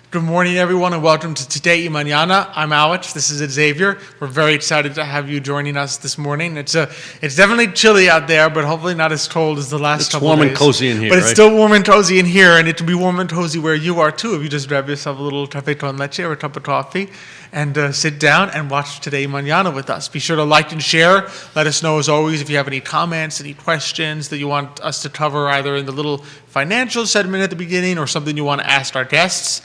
Good morning, everyone, and welcome to Today y Mañana. I'm Alex. This is Xavier. We're very excited to have you joining us this morning. It's definitely chilly out there, but hopefully not as cold as the last couple of days. It's warm and cozy in here, but it's still warm and cozy in here, and it can be warm and cozy where you are too. If you just grab yourself a little café con leche or a cup of coffee and sit down and watch Today y Mañana with us. Be sure to like and share. Let us know, as always, if you have any comments, any questions that you want us to cover, either in the little financial segment at the beginning or something you want to ask our guests.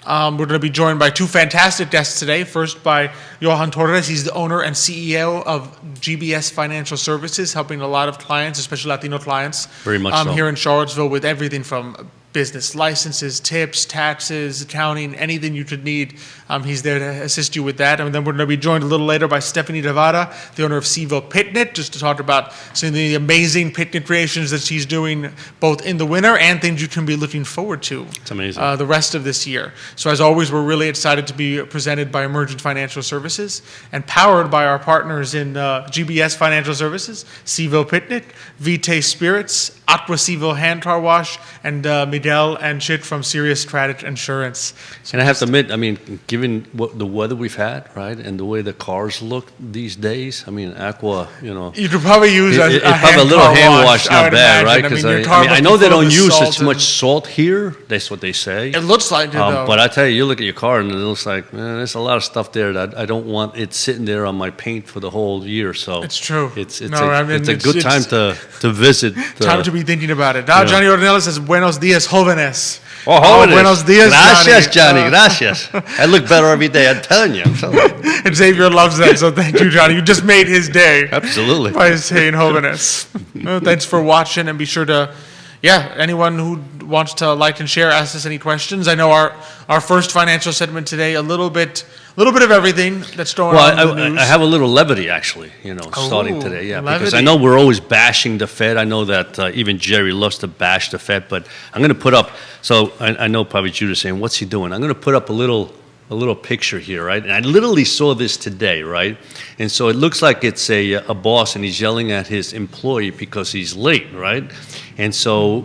We're going to be joined by two fantastic guests today. First by Johan Torres. He's the owner and CEO of GBS Financial Services, helping a lot of clients, especially Latino clients, very much so, here in Charlottesville with everything from business licenses, tips, taxes, accounting, anything you could need. He's there to assist you with that. And then we're going to be joined a little later by Stephanie Guevara, the owner of CVille Picnic, just to talk about some of the amazing picnic creations that she's doing both in the winter and things you can be looking forward to. It's amazing. The rest of this year. So as always, we're really excited to be presented by Emergent Financial Services and powered by our partners in GBS Financial Services, CVille Picnic, Vitae Spirits, Aqua CVille Hand Car Wash, and Miguel and Chit from Serious Craddock Insurance. So and I have to admit, I mean, given the weather we've had, right, and the way the cars look these days, I mean, Aqua, you know. You could probably use a little hand wash, not bad, right? Because I know they don't use as much salt here. That's what they say. It looks like it, though. But I tell you, you look at your car and it looks like, there's a lot of stuff there that I don't want it sitting there on my paint for the whole year. So it's true. It's a good time to visit. Time to be thinking about it. Now, Johnny Ornelas says, Buenos dias, jóvenes. Oh, jóvenes. Buenos dias, gracias, Johnny. Gracias. I look better every day, I'm telling you. And Xavier loves that, so thank you, Johnny. You just made his day. Absolutely. By saying jóvenes. Well, thanks for watching, and be sure to, anyone who wants to like and share, ask us any questions. I know our first financial segment today, a little bit of everything that's going on in the news. I have a little levity, actually, starting today. Yeah, levity. Because I know we're always bashing the Fed. I know that even Jerry loves to bash the Fed, but I'm going to put up, so I know probably Judah's saying, what's he doing? I'm going to put up a little picture here, right? And I literally saw this today, right? And so it looks like it's a boss, and he's yelling at his employee because he's late, right? And so,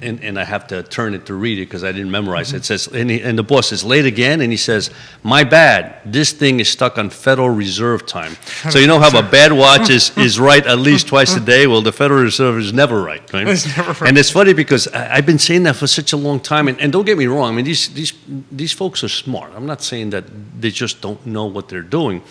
and I have to turn it to read it because I didn't memorize it. It says, and the boss is late again, and he says, my bad, this thing is stuck on Federal Reserve time. So you know how a bad watch is right at least twice a day? Well, the Federal Reserve is never right? It's never right. And it's funny because I've been saying that for such a long time, and don't get me wrong, I mean, these folks are smart. I'm not saying that they just don't know what they're doing.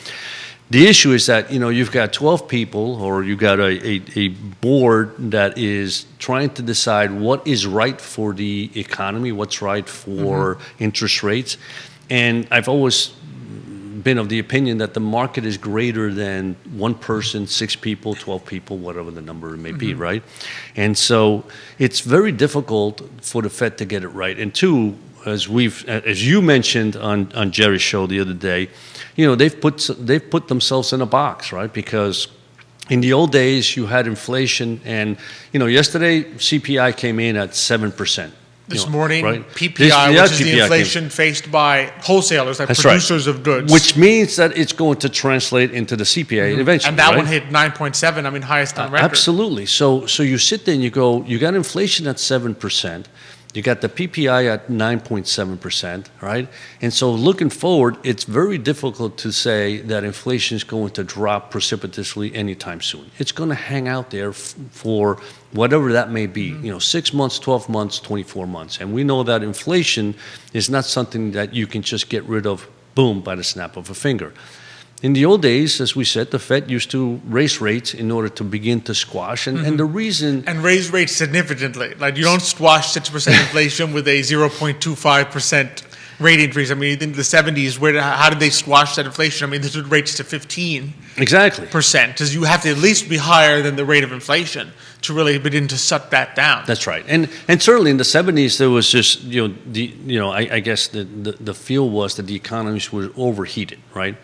The issue is that, you've got 12 people, or you've got a board that is trying to decide what is right for the economy, what's right for interest rates. And I've always been of the opinion that the market is greater than one person, 6 people, 12 people, whatever the number may be, right? And so it's very difficult for the Fed to get it right. And two, as you mentioned on Jerry's show the other day, they've put themselves in a box, right? Because in the old days you had inflation, and yesterday CPI came in at 7%. This morning, right? PPI, which is the inflation faced by wholesalers, like producers of goods. Which means that it's going to translate into the CPI eventually. And that one hit 9.7, highest on record. Absolutely. So you sit there and you go, you got inflation at 7%. You got the PPI at 9.7%, right? And so looking forward, it's very difficult to say that inflation is going to drop precipitously anytime soon. It's going to hang out there for whatever that may be, 6 months, 12 months, 24 months. And we know that inflation is not something that you can just get rid of, boom, by the snap of a finger. In the old days, as we said, the Fed used to raise rates in order to begin to squash. And the reason... And raise rates significantly. Like, you don't squash 6% inflation with a 0.25% rate increase. In the 70s, how did they squash that inflation? They took rates to 15%. Exactly. Because you have to at least be higher than the rate of inflation to really begin to suck that down. That's right. And certainly in the 70s, there was just, I guess the feel was that the economies were overheated, right?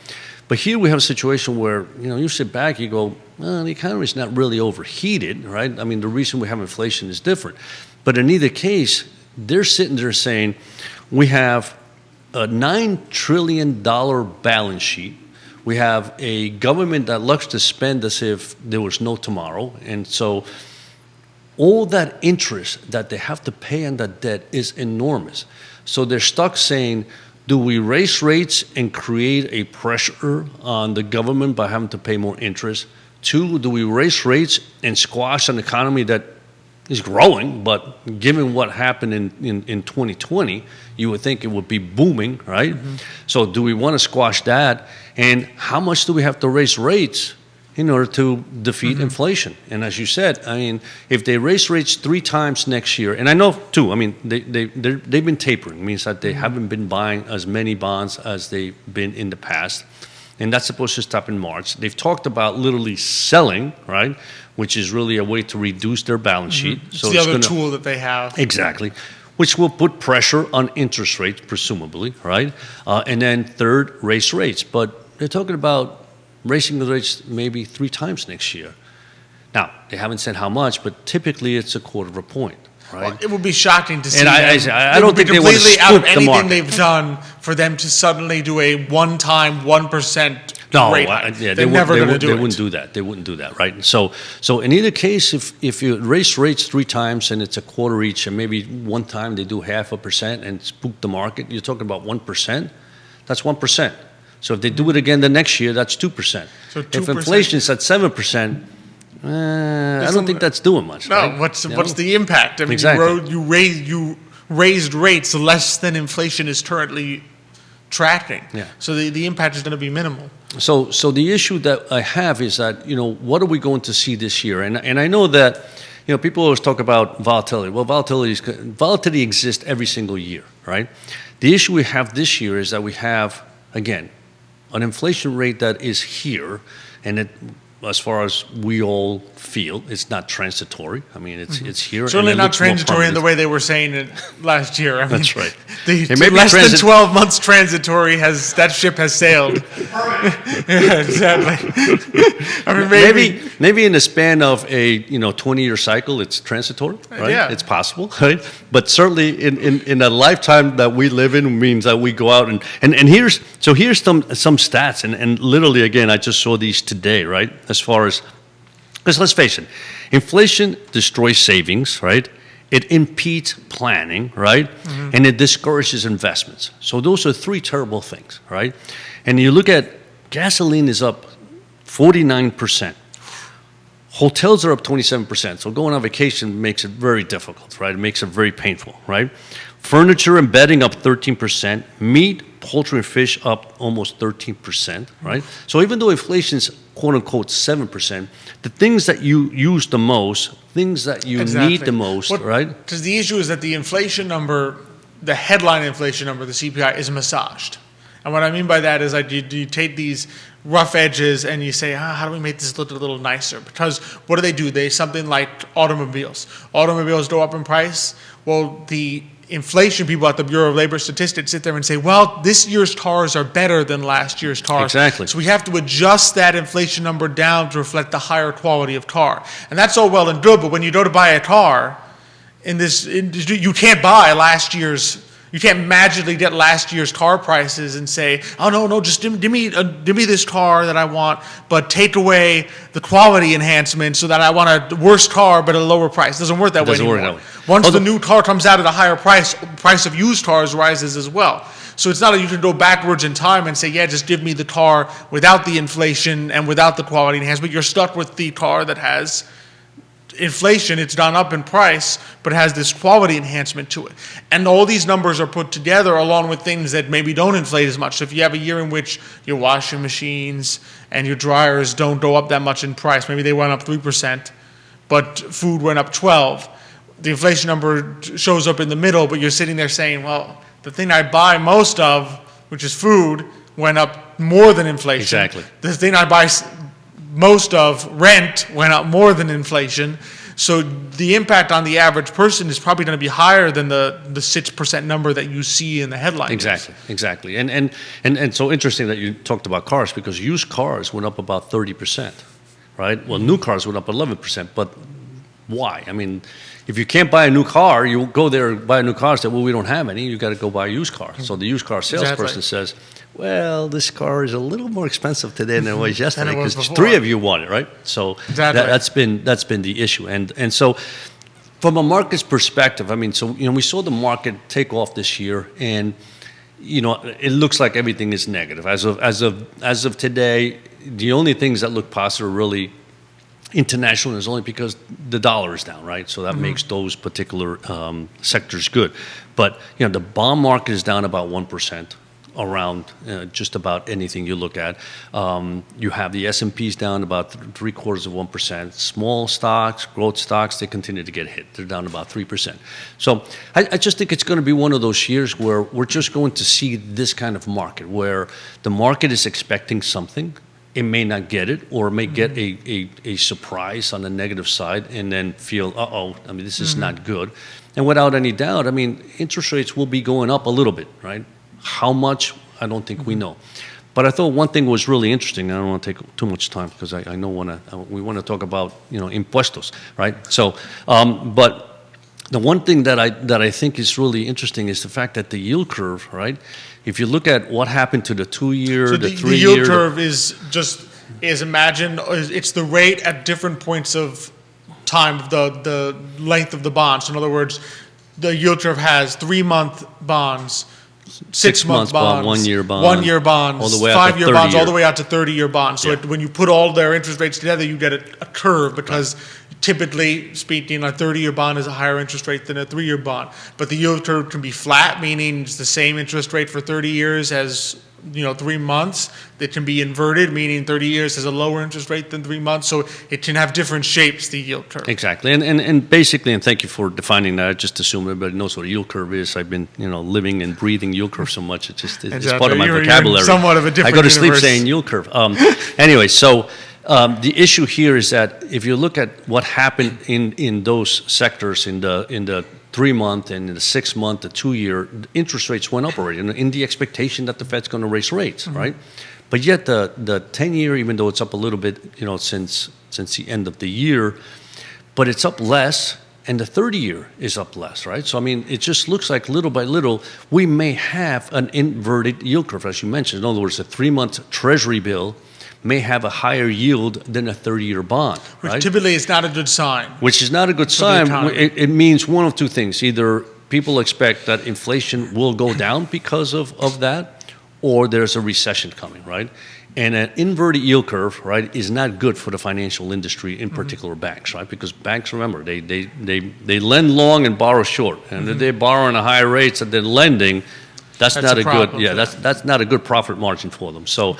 But here we have a situation where, you sit back, you go, well, the economy is not really overheated, right? The reason we have inflation is different. But in either case, they're sitting there saying, we have a $9 trillion balance sheet. We have a government that loves to spend as if there was no tomorrow. And so all that interest that they have to pay on that debt is enormous. So they're stuck saying, do we raise rates and create a pressure on the government by having to pay more interest? 2, do we raise rates and squash an economy that is growing, but given what happened in 2020, you would think it would be booming, right? So do we want to squash that? And how much do we have to raise rates in order to defeat inflation? And as you said, I mean, if they raise rates 3 times next year, and I know too, I mean, they've been tapering, means that they haven't been buying as many bonds as they've been in the past, and that's supposed to stop in March. They've talked about literally selling, right, which is really a way to reduce their balance sheet. So it's the other tool that they have. Exactly, which will put pressure on interest rates, presumably, right? And then 3rd, raise rates. But they're talking about raising the rates maybe 3 times next year. Now, they haven't said how much, but typically it's a quarter of a point, right? Well, it would be shocking to see. And I don't think they want to completely out of spook the anything market. they've done for them to suddenly do a one-time 1% No, rate hike. yeah, They're never going to do they it. wouldn't do that. They wouldn't do that, right? So in either case, if you raise rates 3 times and it's a quarter each, and maybe one time they do 0.5% and spook the market, you're talking about 1%. That's 1%. So if they do it again the next year, that's 2%. So If 2%. inflation's at 7%, I don't think that's doing much. No, right? what's You know? the impact? I mean, Exactly. you raised rates less than inflation is currently tracking. Yeah. So the impact is going to be minimal. So the issue that I have is that, what are we going to see this year? And I know that, people always talk about volatility. Well, volatility exists every single year, right? The issue we have this year is that we have, again, an inflation rate that is here, and it, as far as we all feel, it's not transitory. I mean, it's here. Certainly and it not looks more transitory in the permanent. way they were saying it last year. I mean, That's right. The It may be less than 12 months transitory that ship has sailed. Yeah, exactly. I mean, Maybe in the span of a 20-year cycle, it's transitory, right? Yeah. It's possible, right? But certainly in a lifetime that we live in means that we go out and here's some stats and literally again I just saw these today, right? As far as, because let's face it, inflation destroys savings, right? It impedes planning, right? And it discourages investments. So those are 3 terrible things, right? And you look at gasoline is up 49%. Hotels are up 27%. So going on vacation makes it very difficult, right? It makes it very painful, right? Furniture and bedding up 13%. Meat, poultry, and fish up almost 13%, right? So even though inflation's quote unquote 7%, the things that you use the most, things that you need the most, right? Because the issue is that the inflation number, the headline inflation number, the CPI, is massaged. And what I mean by that is that you take these rough edges and you say, how do we make this look a little nicer? Because what do? They something like automobiles. Automobiles go up in price. Well, the inflation people at the Bureau of Labor Statistics sit there and say, well, this year's cars are better than last year's cars. Exactly. So we have to adjust that inflation number down to reflect the higher quality of car. And that's all well and good, but when you go to buy a car, you can't buy last year's. You can't magically get last year's car prices and say, oh, no, just give me this car that I want, but take away the quality enhancement so that I want a worse car but at a lower price. It doesn't work that way anymore. Once the new car comes out at a higher price of used cars rises as well. So it's not that you can go backwards in time and say, yeah, just give me the car without the inflation and without the quality enhancement. You're stuck with the car that has inflation, it's gone up in price, but has this quality enhancement to it. And all these numbers are put together along with things that maybe don't inflate as much. So if you have a year in which your washing machines and your dryers don't go up that much in price, maybe they went up 3%, but food went up 12%. The inflation number shows up in the middle, but you're sitting there saying, well, the thing I buy most of, which is food, went up more than inflation. Exactly. The thing I buy most of, rent, went up more than inflation. So the impact on the average person is probably going to be higher than the 6% number that you see in the headline. Exactly. And so interesting that you talked about cars, because used cars went up about 30%, right? Well, new cars went up 11%, but why? I mean, if you can't buy a new car, you go there and buy a new car and say, well, we don't have any, you got to go buy a used car. So the used car salesperson says, well, this car is a little more expensive today than it was yesterday because 3 of you want it, right? So that's been the issue. And so From a market's perspective, I mean, so, we saw the market take off this year, and, it looks like everything is negative. As of today, the only things that look positive are really international, is only because the dollar is down, right? So that makes those particular sectors good. But, the bond market is down about 1%. Around just about anything you look at. You have the S&Ps down about 0.75%. Small stocks, growth stocks, they continue to get hit. They're down about 3%. So I just think it's going to be one of those years where we're just going to see this kind of market, where the market is expecting something. It may not get it, or may get a surprise on the negative side and then feel, this is not good. And without any doubt, interest rates will be going up a little bit, right? How much, I don't think we know. But I thought one thing was really interesting. I don't want to take too much time because I know we want to talk about impuestos, right? So, but the one thing that I think is really interesting is the fact that the yield curve, right? If you look at what happened to the 2-year, so the 3-year, the yield curve is imagine it's the rate at different points of time, the length of the bond. So in other words, the yield curve has 3-month bonds. 6-month bonds, 1-year bonds, 1-year bonds, all the way out to 5-year bonds, 30-year. all the way out to 30-year bonds. So when you put all their interest rates together, you get a curve, because typically speaking, a 30-year bond is a higher interest rate than a 3-year bond. But the yield curve can be flat, meaning it's the same interest rate for 30 years as 3 months. It can be inverted, meaning 30 years has a lower interest rate than 3 months. So it can have different shapes, the yield curve. Exactly. And basically, and thank you for defining that. I just assume everybody knows what a yield curve is. I've been, living and breathing yield curve so much. It's part of my vocabulary. Somewhat of a different I go to sleep universe. saying yield curve. Anyway, so the issue here is that if you look at what happened in those sectors in the 3-month and in the 6-month, the 2-year, interest rates went up already in the expectation that the Fed's going to raise rates, right? But yet the 10-year, even though it's up a little bit, since the end of the year, but it's up less, and the 30-year is up less, right? So it just looks like little by little we may have an inverted yield curve, as you mentioned. In other words, a 3-month Treasury bill may have a higher yield than a 30-year bond, right? Which typically is not a good sign. Which is not a good sign. It means one of two things. Either people expect that inflation will go down because of that, or there's a recession coming, right? And an inverted yield curve, right, is not good for the financial industry, in particular banks, right? Because banks, remember, they lend long and borrow short. And if they're borrowing at higher rates and they're lending, that's not a good, that's not a good profit margin for them. So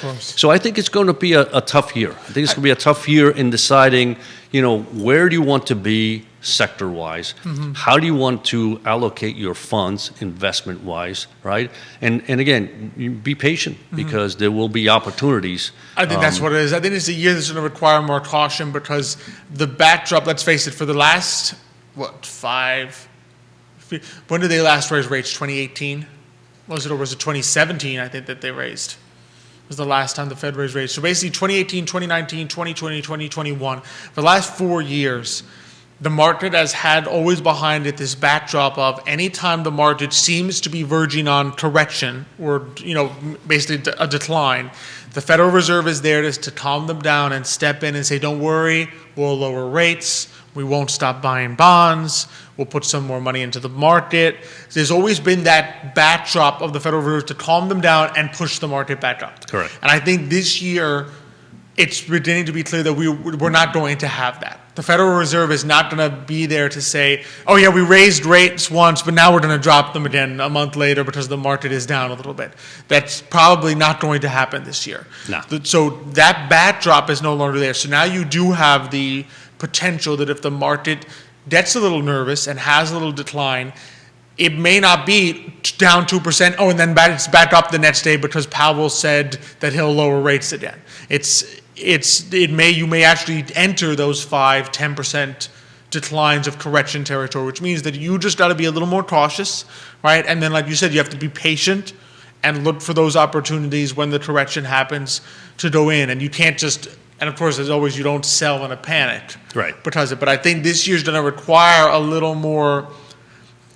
I think it's going to be a tough year. I think it's going to be a tough year in deciding, where do you want to be sector-wise? How do you want to allocate your funds investment-wise, right? And again, you be patient, because there will be opportunities. I think that's what it is. I think it's a year that's going to require more caution, because the backdrop, let's face it, for the last, when did they last raise rates? 2018? Or was it 2017, I think, that they raised? Was the last time the Fed raised rates. So basically 2018, 2019, 2020, 2021. For the last 4 years, the market has had always behind it this backdrop of any time the market seems to be verging on correction, or basically a decline, the Federal Reserve is there to calm them down and step in and say, don't worry, we'll lower rates, we won't stop buying bonds, we'll put some more money into the market. There's always been that backdrop of the Federal Reserve to calm them down and push the market back up. Correct. And I think this year, it's beginning to be clear that we're not going to have that. The Federal Reserve is not going to be there to say, oh yeah, we raised rates once, but now we're going to drop them again a month later because the market is down a little bit. That's probably not going to happen this year. No. So that backdrop is no longer there. So now you do have the potential that if the market gets a little nervous and has a little decline, it may not be down 2%, and then it's back up the next day because Powell said that he'll lower rates again. You may actually enter those 5-10% declines of correction territory, which means that you just got to be a little more cautious, right? And then, like you said, you have to be patient and look for those opportunities when the correction happens to go in. And you can't just, and of course, as always, you don't sell in a panic. Right. But I think this year's going to require a little more,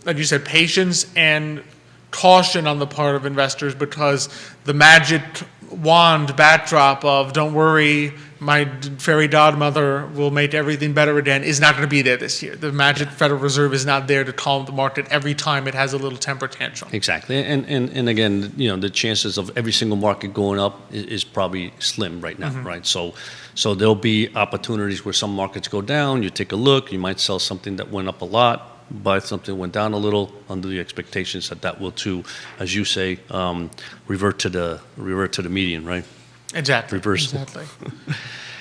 like you said, patience and caution on the part of investors, because the magic wand backdrop of don't worry, my fairy godmother will make everything better again is not going to be there this year. The magic Federal Reserve is not there to calm the market every time it has a little temper tantrum. Exactly, and again, the chances of every single market going up is probably slim right now, right? So there'll be opportunities where some markets go down. You take a look. You might sell something that went up a lot, buy something that went down a little, under the expectations that will too, as you say, revert to the median, right? Exactly. Reversal. Exactly.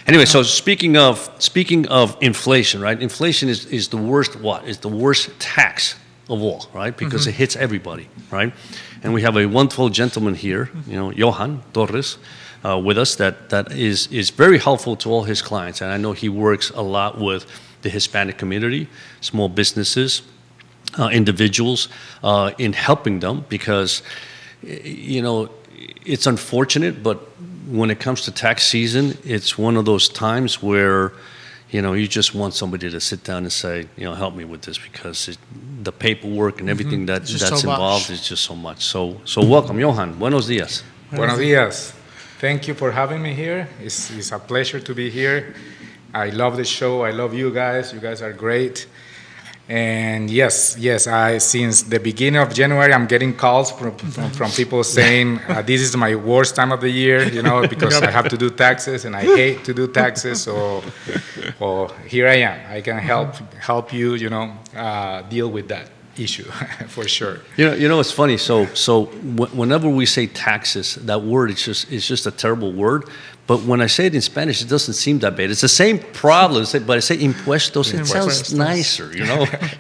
Anyway, so speaking of inflation, right? Inflation is the worst. Is the worst tax of all, right? Because it hits everybody, right? And we have a wonderful gentleman here, Johan Torres, with us that is very helpful to all his clients, and I know he works a lot with the Hispanic community, small businesses, individuals, in helping them because, it's unfortunate, but when it comes to tax season, it's one of those times where, you just want somebody to sit down and say, help me with this because the paperwork and everything that's so involved is just so much. So welcome, Johan. Buenos dias. Buenos dias. Thank you for having me here. It's a pleasure to be here. I love the show. I love you guys. You guys are great. And yes, since the beginning of January, I'm getting calls from people saying this is my worst time of the year, because I have to do taxes and I hate to do taxes. So here I am. I can help you, deal with that issue for sure. It's funny. So whenever we say taxes, that word is just a terrible word. But when I say it in Spanish, it doesn't seem that bad. It's the same problem, but I say impuestos. It sounds nicer,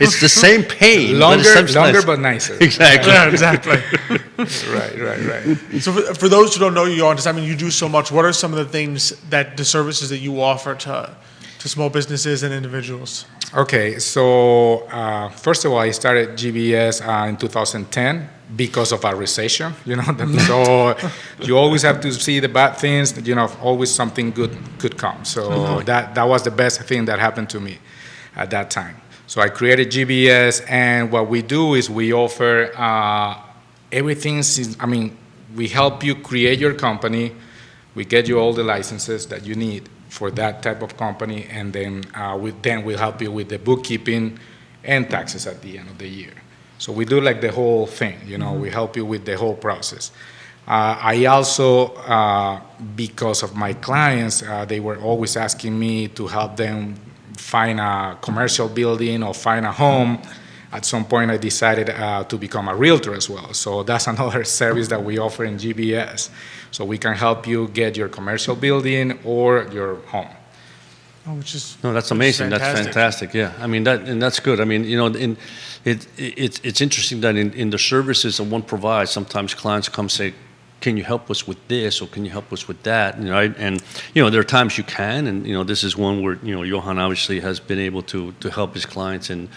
It's the same pain. Longer, but nicer. Exactly. Yeah, exactly. Right. So for those who don't know you, Johan, you do so much. What are some of the things the services that you offer to small businesses and individuals? Okay, so first of all, I started GBS in 2010 because of a recession, So you always have to see the bad things, always something good could come. So that was the best thing that happened to me at that time. So I created GBS, and what we do is we offer everything. We help you create your company. We get you all the licenses that you need for that type of company, and then we'll help you with the bookkeeping and taxes at the end of the year. So we do like the whole thing, we help you with the whole process. I also, because of my clients, they were always asking me to help them find a commercial building or find a home. At some point, I decided to become a realtor as well. So that's another service that we offer in GBS. So we can help you get your commercial building or your home. That's amazing. That's fantastic. Yeah, that's good. It's interesting that in the services that one provides, sometimes clients come say, "Can you help us with this?" or "Can you help us with that?" Right? And there are times you can, and this is one where Johan obviously has been able to help his clients in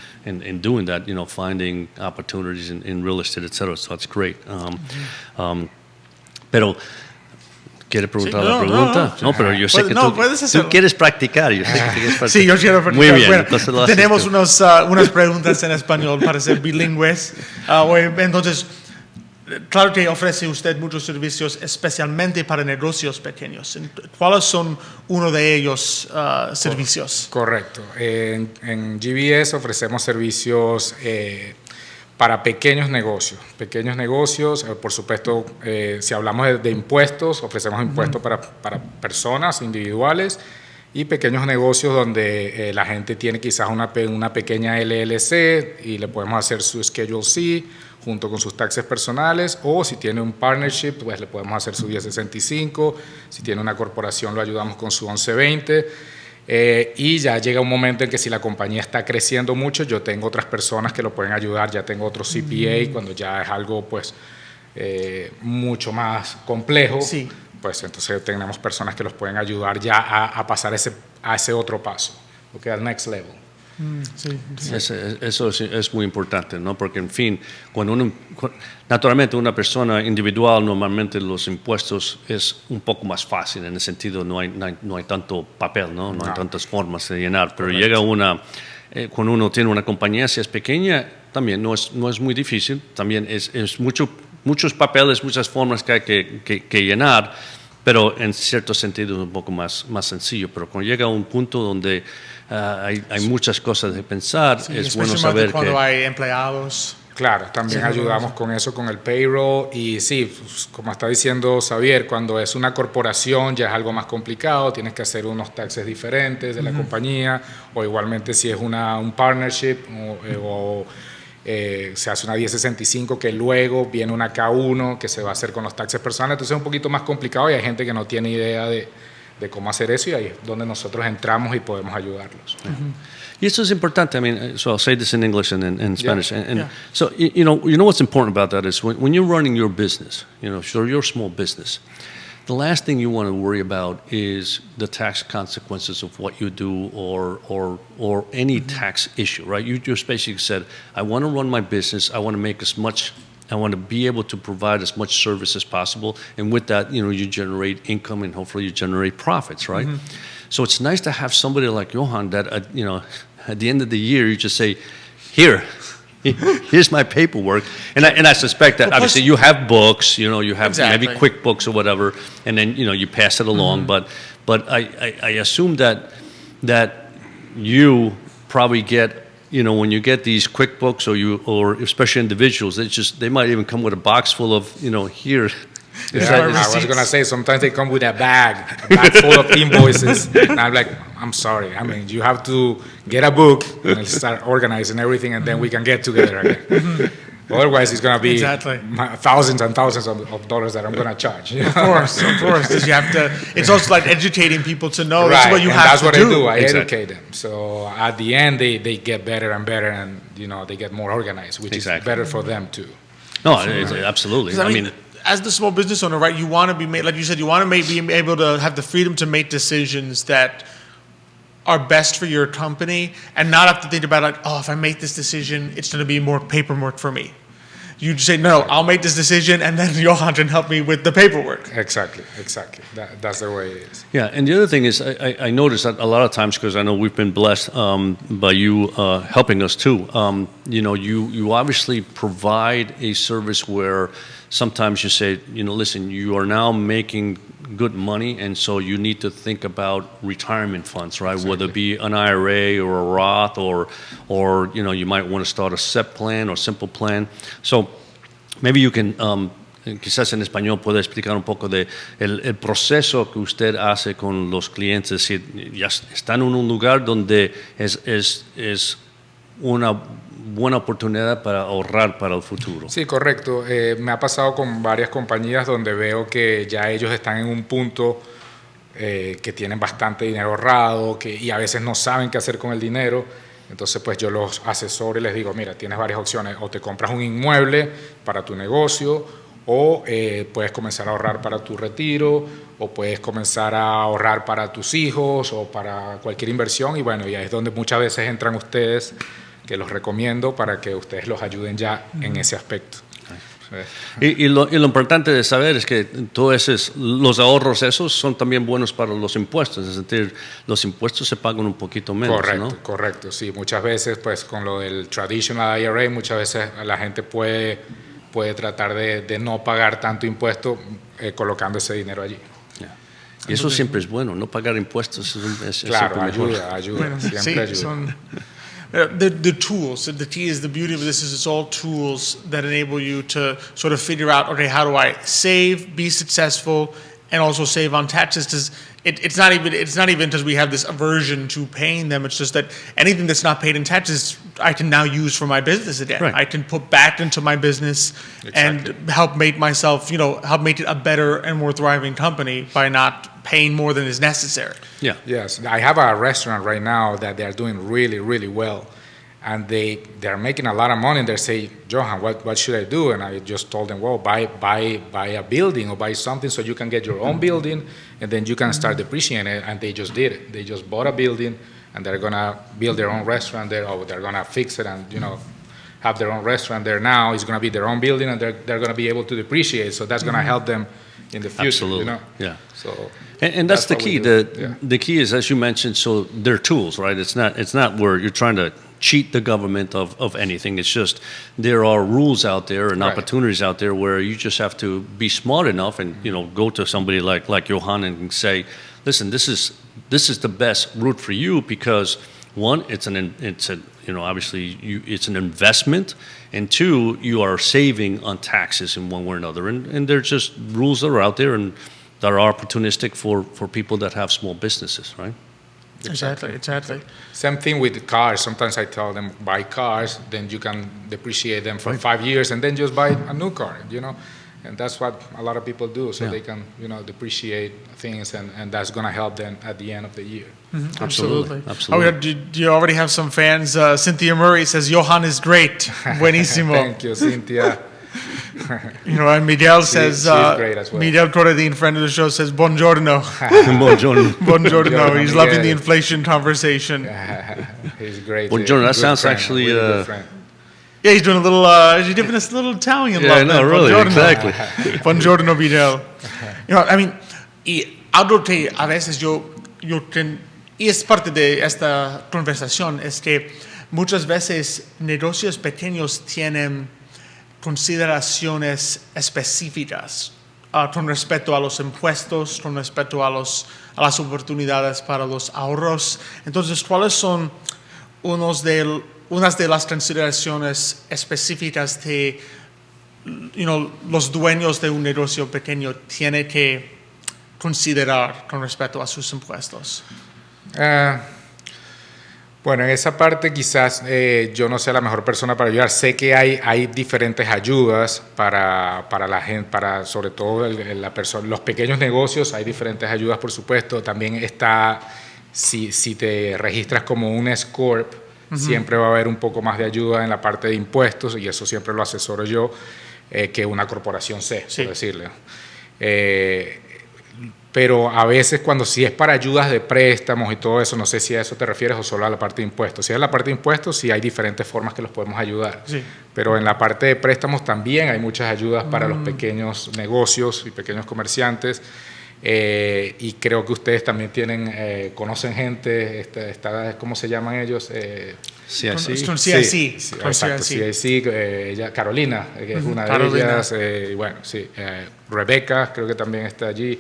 doing that. Finding opportunities in real estate, etc. So that's great. Pero ¿quiere preguntar la pregunta? No, pero yo sé que tú quieres practicar. Yo sé que quieres practicar. Sí, yo quiero practicar. Muy bien. Bueno, Entonces lo tenemos unas preguntas en español para ser bilingües. Entonces, claro que ofrece usted muchos servicios especialmente para negocios pequeños. ¿Cuáles son uno de ellos servicios? Correcto. En GBS ofrecemos servicios para pequeños negocios. Por supuesto, si hablamos de impuestos, ofrecemos impuestos para personas individuales y pequeños negocios donde la gente tiene quizás una pequeña LLC y le podemos hacer su Schedule C junto con sus taxes personales, o si tiene un partnership, pues le podemos hacer su 1065, si tiene una corporación lo ayudamos con su 1120. Y ya llega un momento en que si la compañía está creciendo mucho, yo tengo otras personas que lo pueden ayudar, ya tengo otro CPA, cuando ya es algo pues mucho más complejo, pues entonces tenemos personas que los pueden ayudar ya a pasar a ese otro paso, al next level. Eso es muy importante, ¿no? Porque, en fin, naturalmente una persona individual, normalmente los impuestos es un poco más fácil, en el sentido no hay tanto papel, no hay tantas formas de llenar, pero llega cuando uno tiene una compañía, si es pequeña, también no es muy difícil, también es muchos papeles, muchas formas que hay que llenar, pero en cierto sentido es un poco más sencillo. Pero cuando llega a un punto donde hay muchas cosas de pensar, Sí, es bueno especialmente saber cuando que... hay empleados. Claro, también Sí, ayudamos con eso, con el payroll. Y sí, pues, como está diciendo Xavier, cuando es una corporación ya es algo más complicado, tienes que hacer unos taxes diferentes de la compañía, o igualmente si es un partnership o se hace una 1065 que luego viene una K1 que se va a hacer con los taxes personales, entonces es un poquito más complicado y hay gente que no tiene idea de cómo hacer eso, y ahí es donde nosotros entramos y podemos ayudarlos. Y esto es importante. I mean, so I'll say this in English and in Spanish. And Yeah. so, you know what's important about that is when you're running your business, sure, you're a small business. The last thing you want to worry about is the tax consequences of what you do or any tax issue, right? You just basically said, I want to run my business. I want to make I want to be able to provide as much service as possible. And with that, you generate income and hopefully you generate profits, right? So it's nice to have somebody like Johan that, at the end of the year, you just say, here's my paperwork. And I suspect that obviously you have books, you have Exactly. maybe QuickBooks or whatever, and then, you pass it along. But I assume that you probably get, when you get these QuickBooks or especially individuals, they might even come with a box full of, here. Yeah, I was going to say, sometimes they come with a bag full of invoices. And I'm like, I'm sorry. I mean, you have to get a book and start organizing everything, and then we can get together again. Otherwise, it's going to be Exactly. thousands and thousands of dollars that I'm going to charge. Of course, because you have to. It's also like educating people to know this is what you and have that's to what do. I do. I Exactly. educate them. So at the end, they get better and better, and they get more organized, which Exactly. is better for them too. No, absolutely. 'Cause I mean, as the small business owner, right, you want to be made, like you said, you want to be able to have the freedom to make decisions that are best for your company and not have to think about like, oh, if I make this decision, it's going to be more paperwork for me. You just say, no, I'll make this decision, and then Johan can help me with the paperwork. Exactly. That's the way it is. Yeah, and the other thing is, I noticed that a lot of times, because I know we've been blessed by you helping us too. You obviously provide a service where sometimes you say, listen, you are now making good money, and so you need to think about retirement funds, right? Exactly. Whether it be an IRA or a Roth, or you might want to start a SEP plan or simple plan. So maybe you can, quizás en español puede explicar un poco de el proceso que usted hace con los clientes. Es decir, ya están en un lugar donde es una buena oportunidad para ahorrar para el futuro. Sí, correcto. Me ha pasado con varias compañías donde veo que ya ellos están en un punto que tienen bastante dinero ahorrado y a veces no saben qué hacer con el dinero. Entonces, pues yo los asesoro y les digo, mira, tienes varias opciones. O te compras un inmueble para tu negocio, o puedes comenzar a ahorrar para tu retiro, o puedes comenzar a ahorrar para tus hijos o para cualquier inversión. Y bueno, y ahí es donde muchas veces entran ustedes, que los recomiendo para que ustedes los ayuden ya en ese aspecto. Y lo importante de saber es que todos los ahorros esos son también buenos para los impuestos, es decir, los impuestos se pagan un poquito menos, Correcto, sí. Muchas veces, pues con lo del traditional IRA, muchas veces la gente puede tratar de no pagar tanto impuesto colocando ese dinero allí. Yeah. Y eso siempre es bueno, no pagar impuestos es Claro, siempre mejor. ayuda, Bueno, siempre sí, ayuda. The tools, the key is, the beauty of this is it's all tools that enable you to sort of figure out, okay, how do I save, be successful, and also save on taxes? Because it's not even because we have this aversion to paying them. It's just that anything that's not paid in taxes, I can now use for my business again. Right. I can put back into my business and help make myself, help make it a better and more thriving company by not paying more than is necessary. Yeah. Yes, I have a restaurant right now that they are doing really, really well, and they're making a lot of money. And they say, Johan, what should I do? And I just told them, well, buy a building or buy something so you can get your own building, and then you can start depreciating it. And they just did it. They just bought a building, and they're gonna build their own restaurant there, or they're gonna fix it and have their own restaurant there now. It's gonna be their own building, and they're gonna be able to depreciate. So that's gonna help them in the future. Absolutely. Yeah. So. And that's the what key. we do. The key is, as you mentioned, so they're tools, right? It's not where you're trying to cheat the government of anything. It's just there are rules out there and Right. opportunities out there where you just have to be smart enough and go to somebody like Johan and say, listen, this is the best route for you because one, it's obviously it's an investment, and two, you are saving on taxes in one way or another. And there's just rules that are out there and that are opportunistic for people that have small businesses, right? Exactly. Same thing with cars. Sometimes I tell them, buy cars, then you can depreciate them for 5 years, and then just buy a new car, And that's what a lot of people do, so they can, depreciate things, and that's going to help them at the end of the year. Absolutely. Absolutely. Do you already have some fans? Cynthia Murray says, Johan is great. Buenísimo. Thank you, Cynthia. And Miguel says, she's great as well. Miguel Corradine, friend of the show, says, buongiorno. Buongiorno. Buongiorno. He's Miguel. loving the inflation conversation. He's great. Buongiorno, that Good sounds friend, actually, really good friend. Yeah, he's doing a little, he's giving us a little Italian Yeah, love. no, there. really, Buongiorno. exactly. Buongiorno, Miguel. Y algo que a veces y es parte de esta conversación, es que muchas veces negocios pequeños tienen consideraciones específicas con respecto a los impuestos, con respecto a las oportunidades para los ahorros. Entonces, ¿cuáles son unas de las consideraciones específicas que los dueños de un negocio pequeño tienen que considerar con respecto a sus impuestos? Bueno, en esa parte quizás yo no sea la mejor persona para ayudar. Sé que hay diferentes ayudas para la gente, sobre todo los pequeños negocios. Hay diferentes ayudas, por supuesto. También está, si te registras como un S Corp, siempre va a haber un poco más de ayuda en la parte de impuestos, y eso siempre lo asesoro yo, que una corporación C, por decirle. Pero a veces si es para ayudas de préstamos y todo eso, no sé si a eso te refieres o solo a la parte de impuestos. Si es la parte de impuestos, sí hay diferentes formas que los podemos ayudar. Sí. Pero en la parte de préstamos también hay muchas ayudas para los pequeños negocios y pequeños comerciantes. Y creo que ustedes también conocen gente, ¿cómo se llaman ellos? CIC. Con CIC. Sí, exacto, CIC, ella, Carolina, que es una de ellas, y bueno, sí, Rebeca creo que también está allí,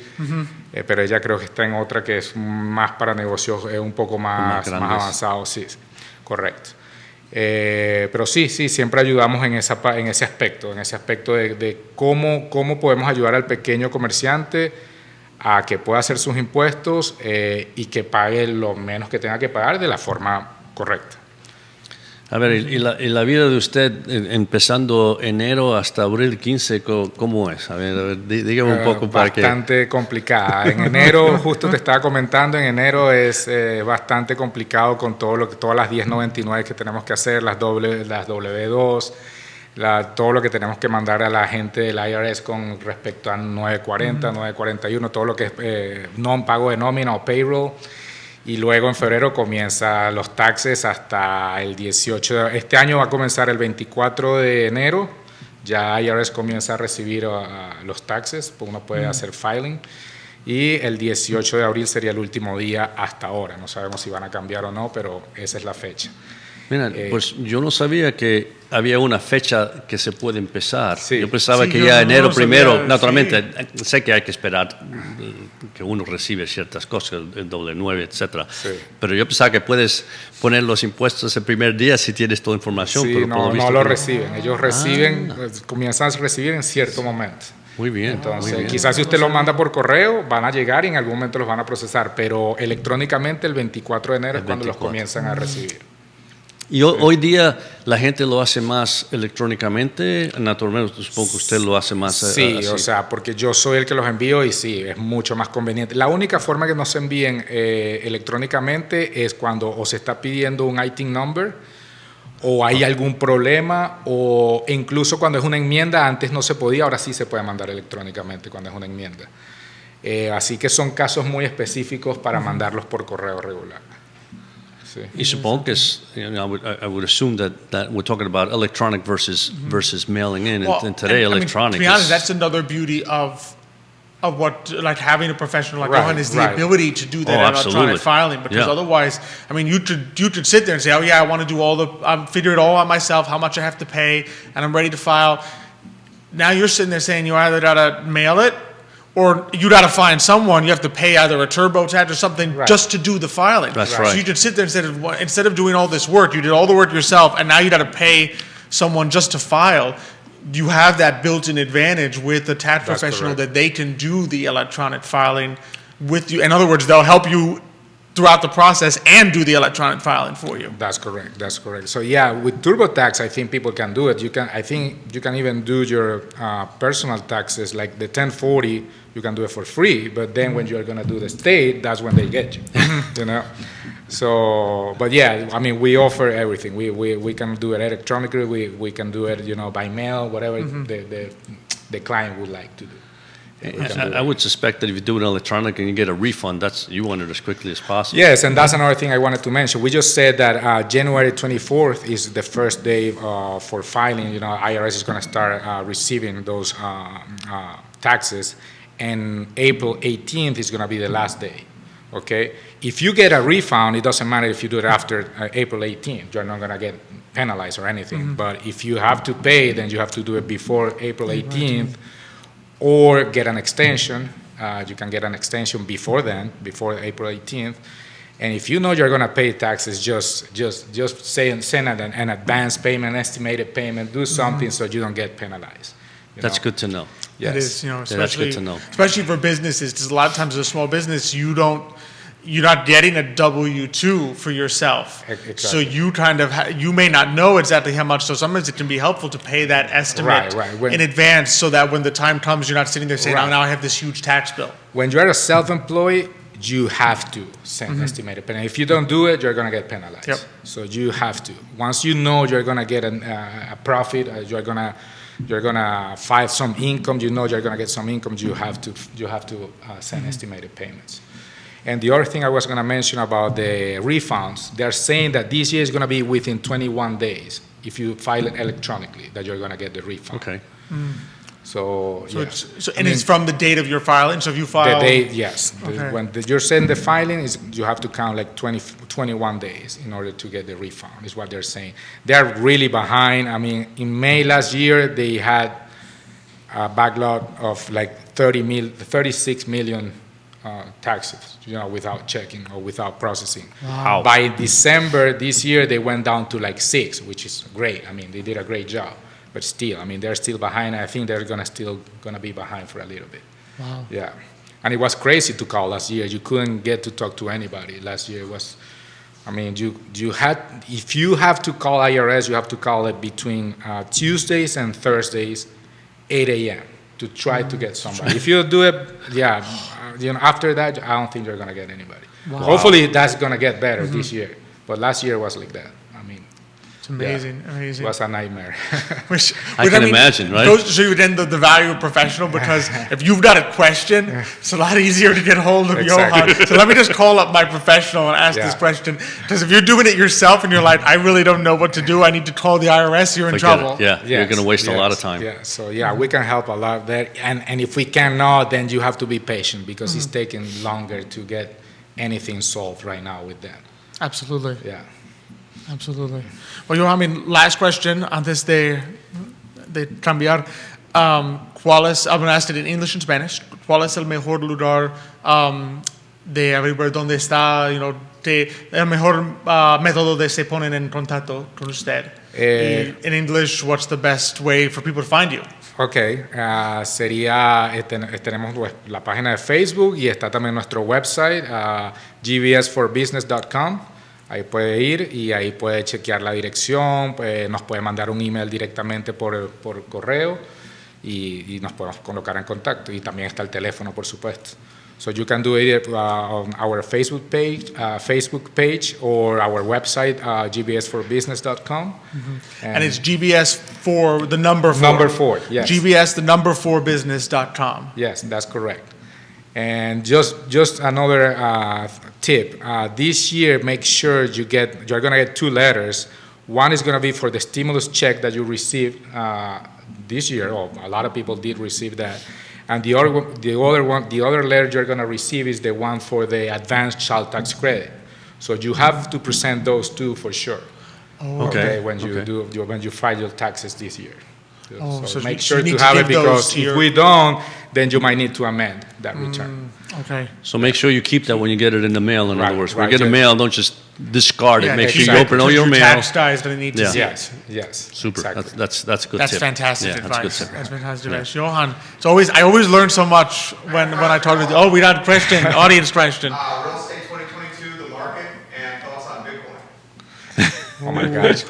pero ella creo que está en otra que es más para negocios un poco más avanzados, sí, correcto. Pero sí, siempre ayudamos en ese aspecto de cómo podemos ayudar al pequeño comerciante a que pueda hacer sus impuestos y que pague lo menos que tenga que pagar de la forma correcta. A ver, y la vida de usted, empezando enero hasta abril 15, ¿cómo es? A ver, dígame un poco para que... Bastante complicada. En enero, justo te estaba comentando, en enero es bastante complicado con todas las 1099 que tenemos que hacer, las W2, todo lo que tenemos que mandar a la gente del IRS con respecto a 940, 941, todo lo que es pago de nómina o payroll. Y luego en febrero comienza los taxes hasta el 18. Este año va a comenzar el 24 de enero. Ya IRS comienza a recibir los taxes, pues uno puede hacer filing. Y el 18 de abril sería el último día hasta ahora. No sabemos si van a cambiar o no, pero esa es la fecha. Mira, pues yo no sabía que había una fecha que se puede empezar. Sí. Yo pensaba que yo ya enero no primero, sabía, naturalmente, sé que hay que esperar que uno recibe ciertas cosas, el W9, etcétera. Sí. Pero yo pensaba que puedes poner los impuestos el primer día si tienes toda información. Sí, pero no lo reciben. Ellos reciben, comienzan a recibir en cierto momento. Muy bien. Entonces, muy bien. quizás si usted los manda por correo, van a llegar y en algún momento los van a procesar, pero electrónicamente el 24 de enero es cuando los comienzan a recibir. Y hoy día la gente lo hace más electrónicamente, naturalmente supongo que usted lo hace más Sí, así. o sea, porque yo soy el que los envío y sí, es mucho más conveniente. La única forma que nos envíen electrónicamente es cuando o se está pidiendo un ITIN number o hay algún problema, o incluso cuando es una enmienda, antes no se podía, ahora sí se puede mandar electrónicamente cuando es una enmienda. Así que son casos muy específicos para mandarlos por correo regular. Sí. Y supongo que es, I would assume that we're talking about electronic versus mailing in, and today to electronic be honest, is... that's another beauty of of what, like having a professional like Right, Johan is the right. ability to do that Oh, electronic absolutely. filing, because Yeah. otherwise, I mean, you could sit there and say, oh yeah, I want to do all figure it all out myself, how much I have to pay, and I'm ready to file. Now you're sitting there saying you either gotta mail it, or you gotta find someone, you have to pay either a TurboTax or something Right. just to do the filing. That's So right. you could sit there instead of doing all this work, you did all the work yourself, and now you gotta pay someone just to file. You have that built-in advantage with the tax That's professional correct. that they can do the electronic filing with you. In other words, they'll help you throughout the process and do the electronic filing for you. That's correct. That's correct. So yeah, with TurboTax, I think people can do it. I think you can even do your personal taxes, like the 1040. You can do it for free. But then when you're gonna do the state, that's when they get you. You know. So, but yeah, I mean, we offer everything. We can do it electronically. We can do it, by mail, whatever the client would like to do. We can do I that. would suspect that if you do it electronic and you get a refund, you want it as quickly as possible. Yes, and that's another thing I wanted to mention. We just said that January 24th is the first day for filing. IRS is going to start receiving those taxes, and April 18th is going to be the last day. Okay? If you get a refund, it doesn't matter if you do it after April 18th. You're not going to get penalized or anything. But if you have to pay, then you have to do it before April 18th. Or get an extension. You can get an extension before then, before April 18th. And if you know you're going to pay taxes, just send an advance payment, estimated payment, do something so you don't get penalized. That's good to know. Yes. It is, that's especially, good to know. especially for businesses, because a lot of times as a small business, you're not getting a W-2 for yourself. Exactly. So you kind of, you may not know exactly how much, so sometimes it can be helpful to pay that estimate Right. in advance so that when the time comes, you're not sitting there saying, Right. oh, now I have this huge tax bill. When you're a self-employed, you have to send estimated payment. If you don't do it, you're going to get penalized. Yep. So you have to. Once you know you're going to get a profit, you're going to file some income, you're going to get some income, you have to send estimated payments. And the other thing I was going to mention about the refunds, they're saying that this year is going to be within 21 days if you file it electronically, that you're going to get the refund. Okay. So yeah. It's from the date of your filing, so if you file. The date, yes. Okay. When you're sending the filing, you have to count like 21 days in order to get the refund, is what they're saying. They're really behind. I mean, in May last year, they had a backlog of like 36 million taxes, without checking or without processing. Wow. By December this year, they went down to like 6, which is great. I mean, they did a great job. But still, I mean, they're still behind. I think they're still gonna be behind for a little bit. Wow. Yeah, and it was crazy to call last year. You couldn't get to talk to anybody last year. It was, I mean, you had, if you have to call IRS, you have to call it between Tuesdays and Thursdays, 8 a.m. to try to get somebody. If you do it, after that, I don't think you're gonna get anybody. Wow. Hopefully, that's gonna get better this year. But last year was like that. I mean, It's amazing, it amazing. was a nightmare. I can imagine, right? Goes to show you then the value of professional, because if you've got a question, it's a lot easier to get hold of Exactly. Johan. So let me just call up my professional and ask this Yeah. question. Because if you're doing it yourself and you're like, I really don't know what to do, I need to call the IRS, you're in Forget trouble. it. Yeah, you're Yes, going to waste a lot of yes, time. Yeah, so we can help a lot there. And if we cannot, then you have to be patient, because it's taking longer to get anything solved right now with them. Absolutely. Yeah. Absolutely. Well, Johan, I mean, last question antes de cambiar. ¿Cuál es, I'm going to ask it in English and Spanish, ¿cuál es el mejor lugar de averiguar dónde está, el mejor método de se ponen en contacto con usted? In English, what's the best way for people to find you? Ok, sería, tenemos la página de Facebook y está también nuestro website, gbsforbusiness.com. Ahí puede ir y ahí puede chequear la dirección, nos puede mandar un email directamente por correo y nos podemos colocar en contacto. Y también está el teléfono, por supuesto. So you can do it on our Facebook page or our website, gbsforbusiness.com. And it's GBS for the number 4. Number 4, yes. GBS, the number 4 business.com. Yes, that's correct. And just another tip. This year, make sure you're going to get 2 letters. One is going to be for the stimulus check that you received this year. Oh, a lot of people did receive that. And the other letter you're going to receive is the one for the advanced child tax credit. So you have to present those two for sure. Okay. When you file your taxes this year. So make you sure need to to have give it, because those to if we don't, then you might need to amend that return. Okay. So make sure you keep that when you get it in the mail, in other Right, words. When right, you get a yeah. mail, don't just discard it. Make sure you exactly. open all your mail. tax guy is going to need to Yeah. see it. Yes. Super. Exactly. That's a good That's tip. fantastic Yeah, that's a good advice. tip. That's fantastic advice. Johan, I always learn so much when I talk with you. Oh, we got a question, audience question. Real estate 2022, the market, and thoughts on Bitcoin. Oh my gosh.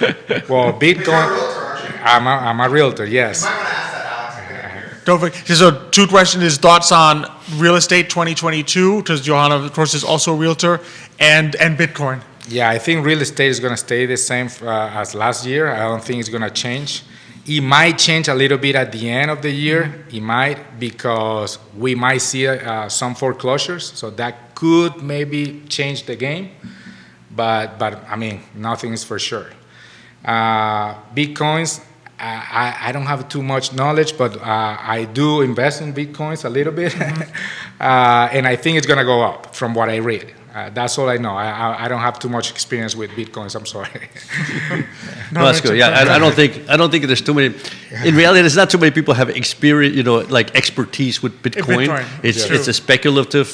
Well, You're a Bitcoin. realtor, aren't you? I'm a realtor. Yes. You might want to ask that, Alex. I couldn't hear. Don't forget, so two questions is thoughts on real estate 2022, because Johan, of course, is also a realtor, and Bitcoin. Yeah, I think real estate is going to stay the same as last year. I don't think it's going to change. It might change a little bit at the end of the year. It might, because we might see some foreclosures, so that could maybe change the game. But I mean, nothing is for sure. Bitcoins, I don't have too much knowledge, but I do invest in Bitcoins a little bit, and I think it's going to go up from what I read. That's all I know. I don't have too much experience with Bitcoins. I'm sorry. No, that's good. Yeah, I don't think there's too many. In reality, there's not too many people have experience, like expertise with Bitcoin. Bitcoin. It's a speculative,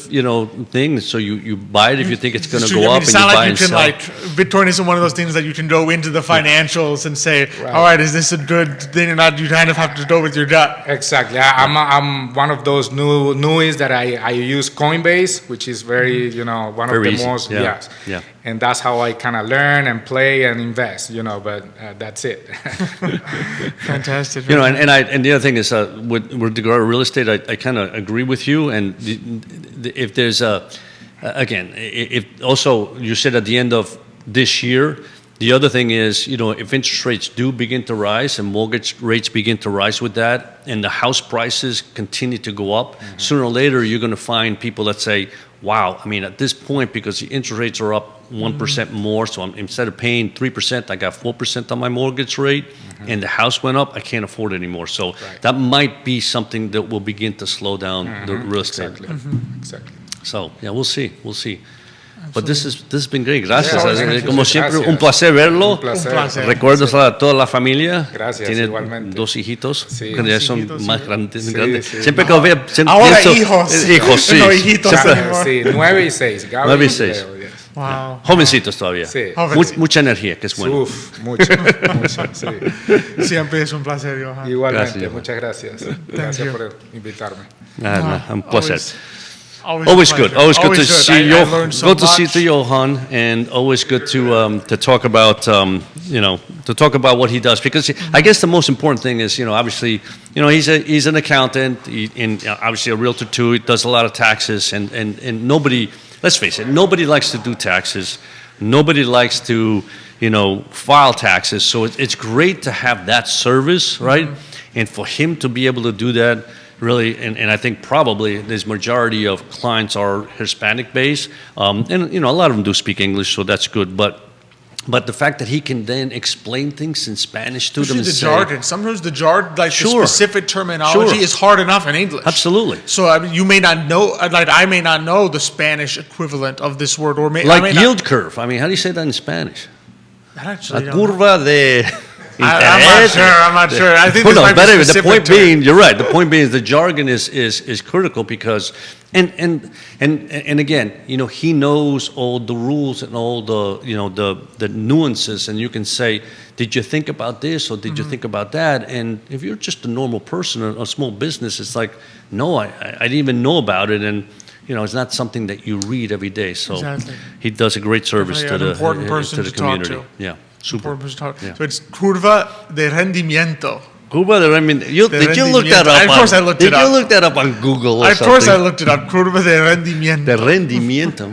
thing. So you buy it if you think it's going to True. go I mean, up, it's and you not buy like and you can sell. Bitcoin isn't one of those things that you can go into the financials and say, all right, is this a good thing or not? You kind of have to go with your gut. Exactly. I'm one of those newies that I use Coinbase, which is very, one of Very the easy. most, Yeah. yes. Yeah. And that's how I kind of learn and play and invest, but that's it. Fantastic. And the other thing is, with regard to real estate, I kind of agree with you. And if there's if also you said at the end of this year, the other thing is, if interest rates do begin to rise and mortgage rates begin to rise with that, and the house prices continue to go up, sooner or later you're going to find people that say, wow, I mean, at this point, because the interest rates are up 1% more, so instead of paying 3%, I got 4% on my mortgage rate, and the house went up, I can't afford it anymore. So that might be something that will begin to slow down the real estate. Exactly. So, yeah, we'll see. But this has been great. Gracias. Yeah, Como siempre, gracias. un placer verlo. Un placer. Un placer. Recuerdos a toda la familia. Gracias, Tiene igualmente. 2 hijitos. Sí. Que ya son hijitos, más sí. grandes. Sí, grandes. sí. Siempre que veo, Ahora pienso, hijos. Hijos, sí. No hijitos Siempre- anymore. Sí, 9 y 6. 9 y 6. Wow. Jovencitos todavía. Sí. Jóvenes. Mucha energía, que es bueno. Uf, mucho, sí. Siempre es un placer, Johan. Igualmente, Gracias. muchas gracias. Gracias you. por invitarme. Un placer. Always Always good. a pleasure. Always good to good. see I you. learned so Good to see much. Johan, and always good to talk about to talk about what he does, because I guess the most important thing is obviously he's an accountant, and obviously a realtor too. He does a lot of taxes, and nobody, let's face it, nobody likes to do taxes. Nobody likes to file taxes. So it's great to have that service, right? And for him to be able to do that. Really, and I think probably this majority of clients are Hispanic based, and a lot of them do speak English, so that's good. But the fact that he can then explain things in Spanish to them, Especially and the say, jargon. Sometimes the jargon, like Sure. the specific terminology, Sure. is hard enough in English. absolutely, So I mean, you may not know, like I may not know the Spanish equivalent of this word, or I like may yield curve. I mean, how do you say that in Spanish? Not, I actually La don't know. curva de. I'm not sure. I think Who this knows? might be But anyway, the specific point to it. being, you're right. The point being is the jargon is critical, because, and again, he knows all the rules and all the nuances, and you can say, did you think about this or did you think about that? And if you're just a normal person, a small business, it's like, no, I didn't even know about it, and it's not something that you read every day. So Exactly. he does a great service Definitely to an the important person to the to talk community. to. Yeah, super. Important person to talk. Yeah. So it's curva de rendimiento. Curva de rendimiento. Did you look that up? Of course I looked it Did you up. look that up on Google or Of something? course I looked it up. Curva de rendimiento. The rendimiento.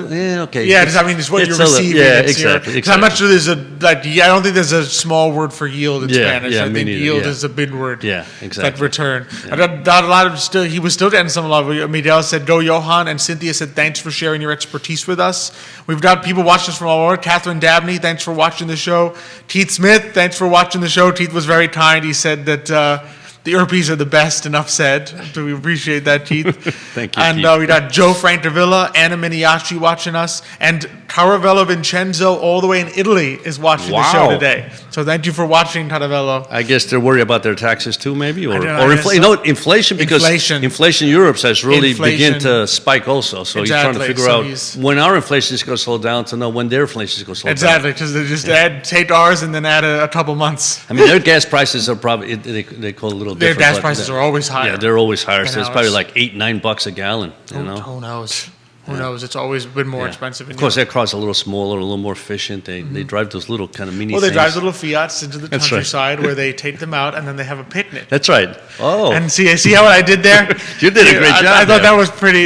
Man, okay. Yeah, I mean, it's what you're a little- receiving. Yeah, It's your- exactly. 'cause I'm not sure there's I don't think there's a small word for yield in Yeah, Spanish. yeah, I me think neither, yield yeah. is a big word. Yeah, exactly. Like return. I got a lot of he was still getting some love. Miguel said, go Johan, and Cynthia said, thanks for sharing your expertise with us. We've got people watching us from all over. Catherine Dabney, thanks for watching the show. Teeth Smith, thanks for watching the show. Teeth was very kind. He said that The Urpís are the best, enough said. So we appreciate that, Keith. Thank you, And Keith. we got Joe Francavilla, Anna Miniaci watching us, and Caravello Vincenzo all the way in Italy is watching the show Wow. today. So thank you for watching, Caravello. I guess they're worried about their taxes too, maybe, or, I don't know, I guess so. inflation, because Inflation. inflation in Europe has really begun Inflation. to spike also. So he's trying to Exactly. figure So out he's- when our inflation is going to slow down to know when their inflation is going to slow down. Exactly, because they just take ours and then add a couple months. I mean, their gas prices are probably they call it a little Their different. gas but prices are always higher. Yeah, they're always higher. than So it's probably ours. like $8-9 a gallon. You know. Who knows? Who knows? It's always been more Yeah. expensive. In Of course, Europe. their cars are a little smaller, a little more efficient. They drive those little kind of mini. Well, they things. drive little Fiats into the That's right. countryside where they take them out and then they have a picnic. That's right. Oh, And see how what I did there? You did a great I job thought there.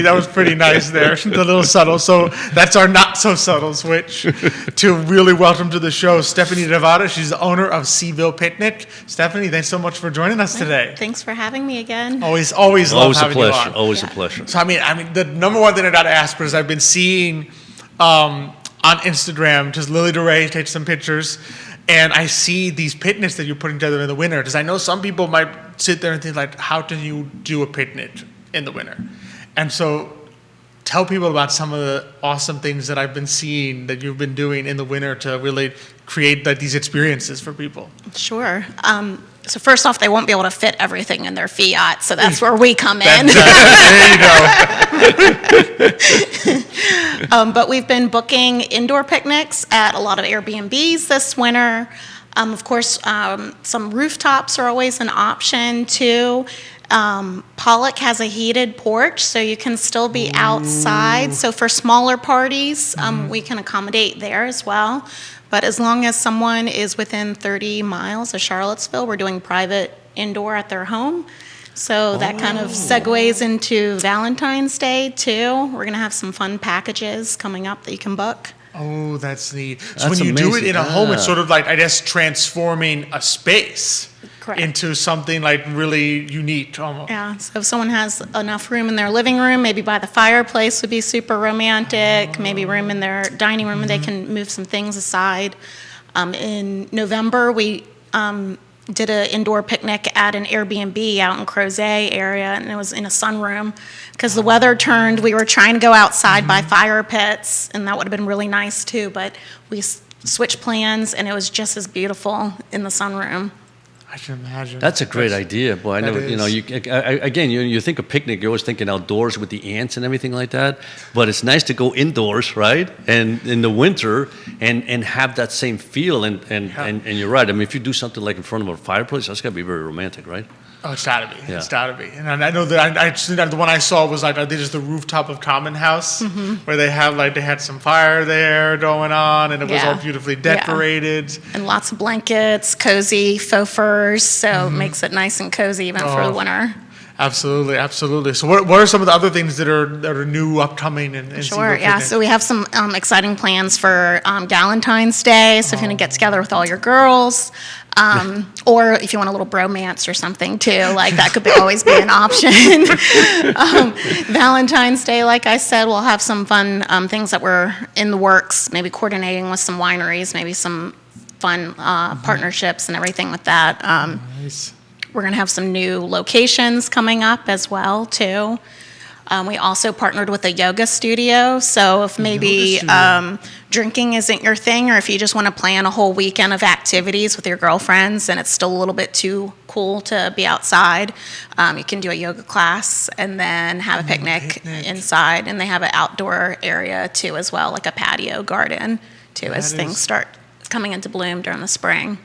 that was pretty nice there. The little subtle. So that's our not so subtle switch to really welcome to the show Stephanie Devada. She's the owner of CVille Picnic. Stephanie, thanks so much for joining us today. Thanks for having me again. Always love always a having you pleasure. on. Always a Yeah. pleasure. So I mean, the number one thing I gotta ask, because I've been seeing on Instagram, just Lily DeRay takes some pictures, and I see these picnics that you're putting together in the winter. Because I know some people might sit there and think like, how can you do a picnic in the winter? And so, tell people about some of the awesome things that I've been seeing that you've been doing in the winter to really create like these experiences for people. Sure. So first off, they won't be able to fit everything in their Fiat, so that's where we come in. There you go. But we've been booking indoor picnics at a lot of Airbnbs this winter. Of course, some rooftops are always an option too. Pollock has a heated porch, so you can still be outside. So for smaller parties, we can accommodate there as well. But as long as someone is within 30 miles of Charlottesville, we're doing private indoor at their home. So that kind of segues into Valentine's Day too. We're gonna have some fun packages coming up that you can book. Oh, that's neat. So That's when you do it amazing. in a home, it's Yeah. sort of like, I guess, transforming a space Correct. into something like really unique almost. Yeah, so if someone has enough room in their living room, maybe by the fireplace would be super romantic, maybe room in their dining room, and they can move some things aside. In November, we did an indoor picnic at an Airbnb out in Crozet area, and it was in a sunroom. Because the weather turned, we were trying to go outside by fire pits, and that would have been really nice too, but we switched plans, and it was just as beautiful in the sunroom. I can imagine. That's a great idea, boy. I that never, you know, is. again, you think of picnic, you're always thinking outdoors with the ants and everything like that. But it's nice to go indoors, right? And in the winter, and have that same feel. And you're right. I mean, if you do something like in front of a fireplace, that's got to be very romantic, right? Oh, it's gotta be. Yeah. It's gotta be. And I know that the one I saw was like, they just the rooftop of Common House, where they had some fire there going on, and it was Yeah. all beautifully Yeah. decorated. And lots of blankets, cozy faux furs, so it makes it nice and cozy even for the Oh. winter. Absolutely, absolutely. So what are some of the other things that are new, upcoming in Sure, CVille yeah. Picnic? So we have some exciting plans for Valentine's Day. So if you're gonna get together with all your girls, or if you want a little bromance or something too, like that could always be an option. Valentine's Day, like I said, we'll have some fun things that were in the works. Maybe coordinating with some wineries, maybe some fun partnerships and everything with that. Nice. We're going to have some new locations coming up as well, too. We also partnered with a yoga studio, so if maybe drinking isn't your thing, or if you just want to plan a whole weekend of activities with your girlfriends and it's still a little bit too cool to be outside, you can do a yoga class and then have a picnic inside. And they have an outdoor area, too, as well, like a patio garden, too, as That things is- start coming into bloom during the spring.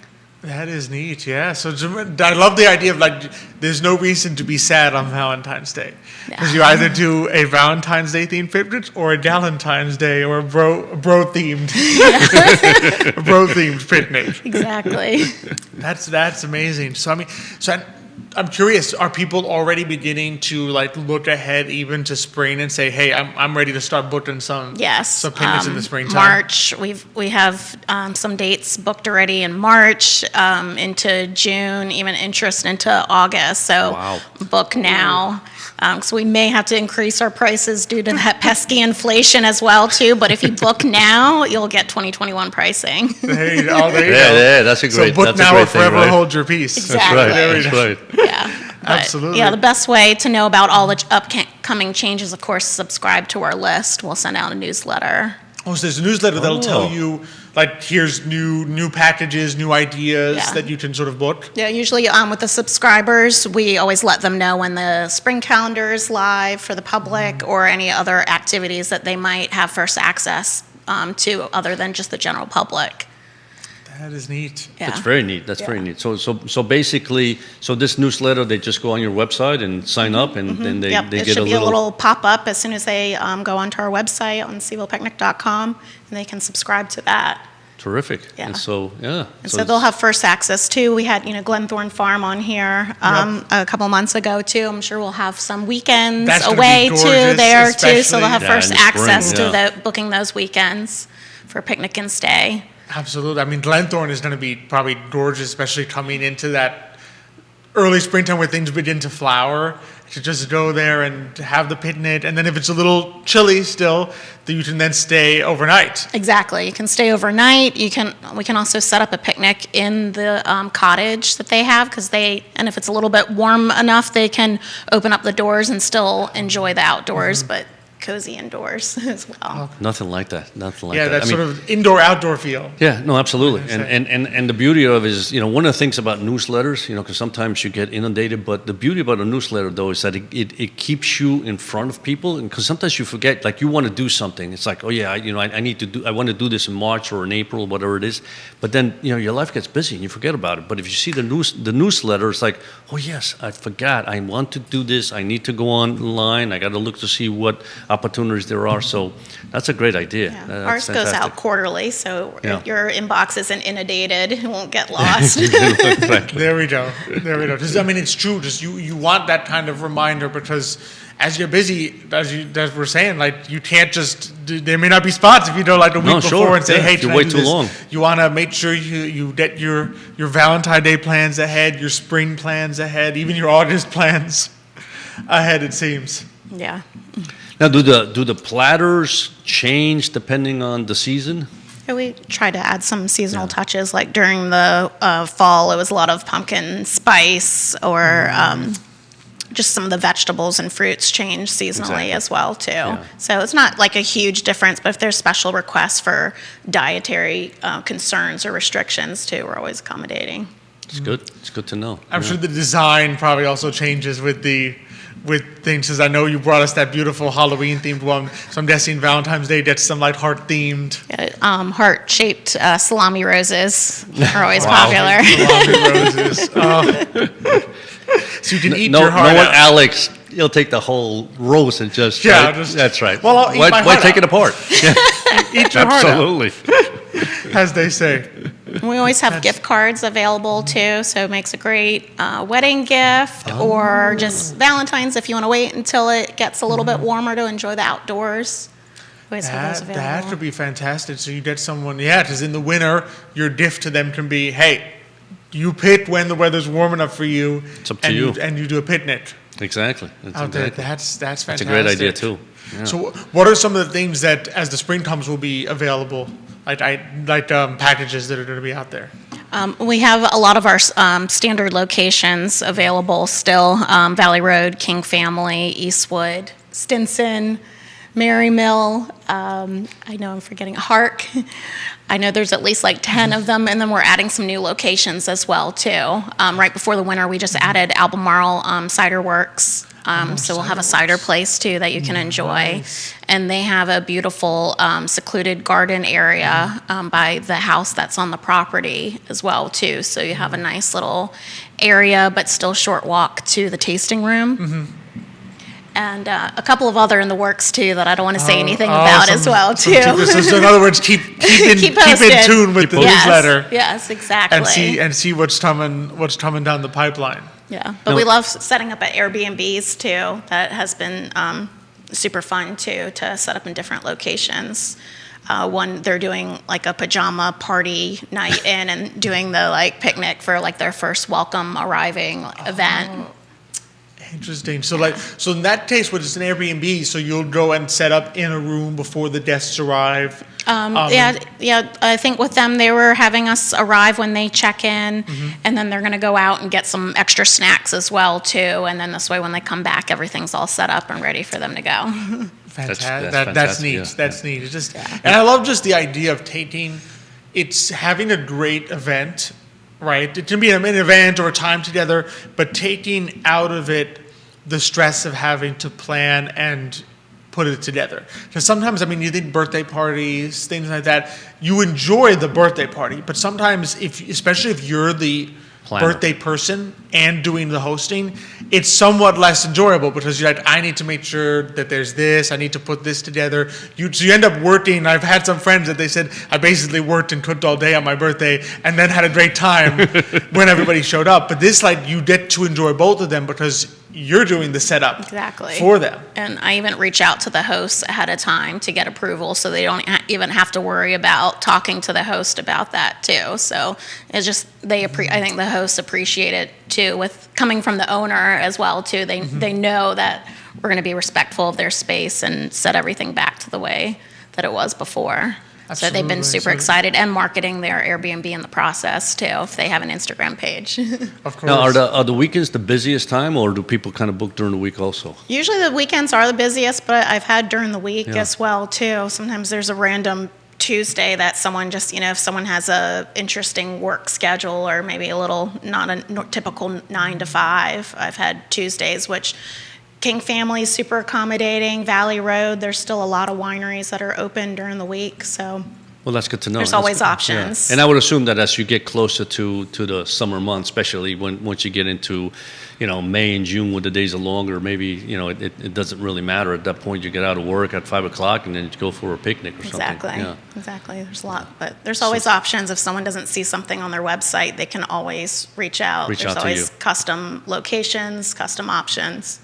That is neat, yeah. So I love the idea of like, there's no reason to be sad on Valentine's Day. Because you either do a Valentine's Day themed picnic or a Galentine's Day or a bro themed a bro themed picnic. Exactly. That's amazing. So I mean, I'm curious, are people already beginning to like look ahead even to spring and say, hey, I'm ready to start booking some Yes. picnics in the springtime? March, we have some dates booked already in March, into June, even interest into August. So Wow. book now. So we may have to increase our prices due to that pesky inflation as well too. But if you book now, you'll get 2021 pricing. There you go. Yeah, that's a great. So book that's a now great or thing, forever right? hold your peace. Exactly. That's right. That's right. Yeah. But, Absolutely. Yeah, the best way to know about all the upcoming changes, of course, subscribe to our list. We'll send out a newsletter. Oh, so there's a newsletter that'll tell Oh. you, like, here's new packages, new ideas Yeah. that you can sort of book. Yeah, usually with the subscribers, we always let them know when the spring calendar is live for the public or any other activities that they might have first access to other than just the general public. That is neat. Yeah. That's very neat. That's very neat. So basically, so this newsletter, they just go on your website and sign up, and then they Yep, it get should a be a little. little pop-up as soon as they go onto our website on CVillePicnic.com, and they can subscribe to that. Terrific. Yeah. And so, yeah. And so they'll have first access too. We had, Glenthorne Farm on here a couple months ago too. I'm sure we'll have some weekends That's gonna be away too gorgeous, there too. So especially- they'll have Yeah, first in the spring, access to yeah. booking those weekends for picnic and stay. Absolutely. I mean, Glenthorne is going to be probably gorgeous, especially coming into that early springtime where things begin to flower. To just go there and have the picnic, and then if it's a little chilly still, then you can then stay overnight. Exactly. You can stay overnight. We can also set up a picnic in the cottage that they have and if it's a little bit warm enough, they can open up the doors and still enjoy the outdoors, but cozy indoors as well. Nothing like that. Nothing like Yeah, that. that sort of indoor-outdoor feel. Yeah, no, absolutely. Like I And the beauty of it is, one of the things about newsletters, because sometimes you get inundated, but the beauty about a newsletter, though, is that it keeps you in front of people, and because sometimes you forget, like you want to do something. It's like, oh yeah, I want to do this in March or in April, whatever it is. But then, your life gets busy and you forget about it. But if you see the newsletter, it's like, oh yes, I forgot. I want to do this. I need to go online. I got to look to see what opportunities there are. So that's a great idea. Yeah. That's Ours goes fantastic. out quarterly, so Yeah. your inbox isn't inundated. It won't get lost. Exactly. There we go. There we go. Just, I mean, it's true. Just you want that kind of reminder because as you're busy, as we're saying, like you can't just. There may not be spots if you go like a week No, before sure. and say, Yeah, "Hey, if you can I wait do too this?" long. You want to make sure you get your Valentine's Day plans ahead, your spring plans ahead, even your August plans ahead. It seems. Yeah. Now, do the platters change depending on the season? Yeah, we try to add some seasonal touches. Like during the fall, it was a lot of pumpkin spice or just some of the vegetables and fruits change seasonally Exactly. as well too. Yeah. So it's not like a huge difference, but if there's special requests for dietary concerns or restrictions too, we're always accommodating. It's good. It's good to know. I'm Yeah. sure the design probably also changes with things, because I know you brought us that beautiful Halloween themed one. So I'm guessing Valentine's Day gets some like heart themed. Heart-shaped salami roses are always popular. Roses. Oh. So you can eat No, your heart no one, out. Alex. You'll take the whole rose and just. Yeah, right? just- That's right. Well, I'll eat why my why heart take out. it apart? Yeah, Eat your heart out, absolutely. as they say. We always have gift cards available too, so it makes a great wedding gift or just Valentine's if you want to wait until it gets a little bit warmer to enjoy the outdoors. We always have those available. That could be fantastic. So you get someone, because in the winter, your gift to them can be, hey, you pick when the weather's warm enough for you. It's up to and you. And you do a picnic Exactly. That's out there. exactly. That's fantastic. That's a great idea too. Yeah. So what are some of the things that, as the spring comes, will be available, like packages that are going to be out there? We have a lot of our standard locations available still. Valley Road, King Family, Eastwood, Stinson, Mary Mill. I know I'm forgetting Hark. I know there's at least like 10 of them, and then we're adding some new locations as well too. Right before the winter, we just added Albemarle Cider Works. So we'll have a cider place too that you can enjoy. And they have a beautiful secluded garden area by the house that's on the property as well too. So you have a nice little area, but still short walk to the tasting room. And a couple of other in the works too that I don't want to say anything about as well too. So in other words, keep in posted. tune with the Yes, newsletter yes, exactly. and see what's coming down the pipeline. Yeah, but we love setting up at Airbnbs too. That has been super fun too, to set up in different locations. One, they're doing like a pajama party night in and doing the like picnic for like their first welcome arriving event. Interesting. So in that case, what is an Airbnb? So you'll go and set up in a room before the guests arrive. Yeah. I think with them, they were having us arrive when they check in, and then they're going to go out and get some extra snacks as well too. And then this way, when they come back, everything's all set up and ready for them to go. Fantastic. That's That's fantastic, neat. yeah. That's neat. It's just, and I love just the idea of having a great event, right? It can be an event or a time together, but taking out of it the stress of having to plan and put it together. Because sometimes, you think birthday parties, things like that, you enjoy the birthday party, but sometimes, especially if you're the Planner. birthday person and doing the hosting, it's somewhat less enjoyable because you're like, I need to make sure that there's this, I need to put this together. So you end up working. I've had some friends that they said, I basically worked and cooked all day on my birthday and then had a great time when everybody showed up. But this, you get to enjoy both of them because you're doing the setup Exactly. for them. And I even reach out to the hosts ahead of time to get approval, so they don't even have to worry about talking to the host about that too. So it's just I think the hosts appreciate it too, with coming from the owner as well too. They know that we're going to be respectful of their space and set everything back to the way that it was before. So they've been super excited, and marketing their Airbnb in the process too, if they have an Instagram page. Of course. Now, are the weekends the busiest time, or do people kind of book during the week also? Usually the weekends are the busiest, but I've had during the week Yeah. as well too. Sometimes there's a random Tuesday that someone just, if someone has a interesting work schedule or maybe a little not a typical 9 to 5. I've had Tuesdays, which King Family is super accommodating. Valley Road, there's still a lot of wineries that are open during the week, so Well, that's good to know. There's That's always good. options. Yeah. And I would assume that as you get closer to the summer months, especially once you get into, May and June, when the days are longer, maybe, it doesn't really matter. At that point, you get out of work at 5 o'clock and then you go for a picnic or exactly. something. Yeah. Exactly. There's a lot, but there's always options. If someone doesn't see something on their website, they can always reach out. Reach There's out to always you. custom locations, custom options.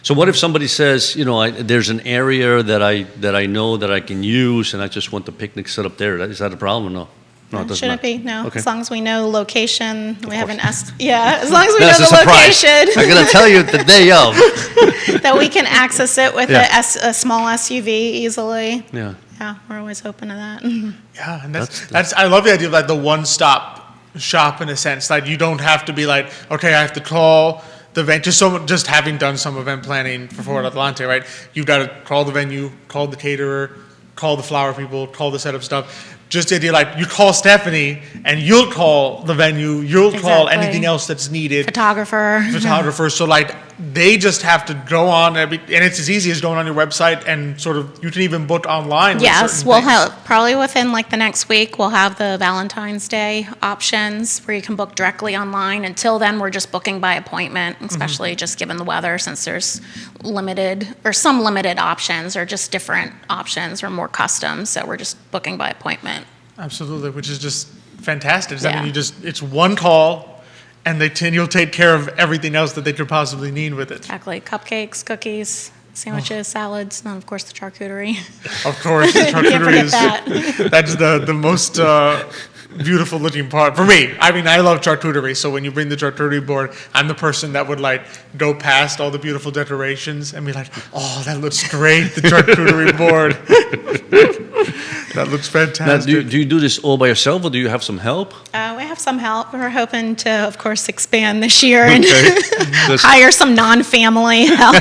So what if somebody says, there's an area that I know that I can use, and I just want the picnic set up there? Is that a problem or no? No, it doesn't Shouldn't matter. be, no. Okay. As long as we know location, we have an course. as long as we That's know a the surprise. I'm location, going to tell you the day of. that we can access it with Yeah. a small SUV easily. Yeah. Yeah, we're always open to that. Yeah, and That's- that's I love the idea of the one-stop shop in a sense. You don't have to be okay, I have to call the event. Just having done some event planning for Adelante, right? You've got to call the venue, call the caterer, call the flower people, call the setup stuff. Just the idea, you call Stephanie and you'll call the venue, you'll call Exactly. anything else that's needed. Photographer. So they just have to go on, and it's as easy as going on your website and you can even book online. with Yes, certain we'll things. have, probably within the next week, we'll have the Valentine's Day options where you can book directly online. Until then, we're just booking by appointment, especially just given the weather, since there's some limited options or just different options or more custom. So we're just booking by appointment. Absolutely, which is just fantastic. Yeah. It's one call, and you'll take care of everything else that they could possibly need with it. Exactly. Cupcakes, cookies, sandwiches, salads, and of course the charcuterie. Of course, the Can't charcuterie forget is that. that's the most beautiful looking part for me. I love charcuterie, so when you bring the charcuterie board, I'm the person that would go past all the beautiful decorations and be like, oh, that looks great, the charcuterie board. That looks Now, fantastic. do you do this all by yourself, or do you have some help? We have some help. We're hoping to, of course, expand this year and That's- hire some non-family help.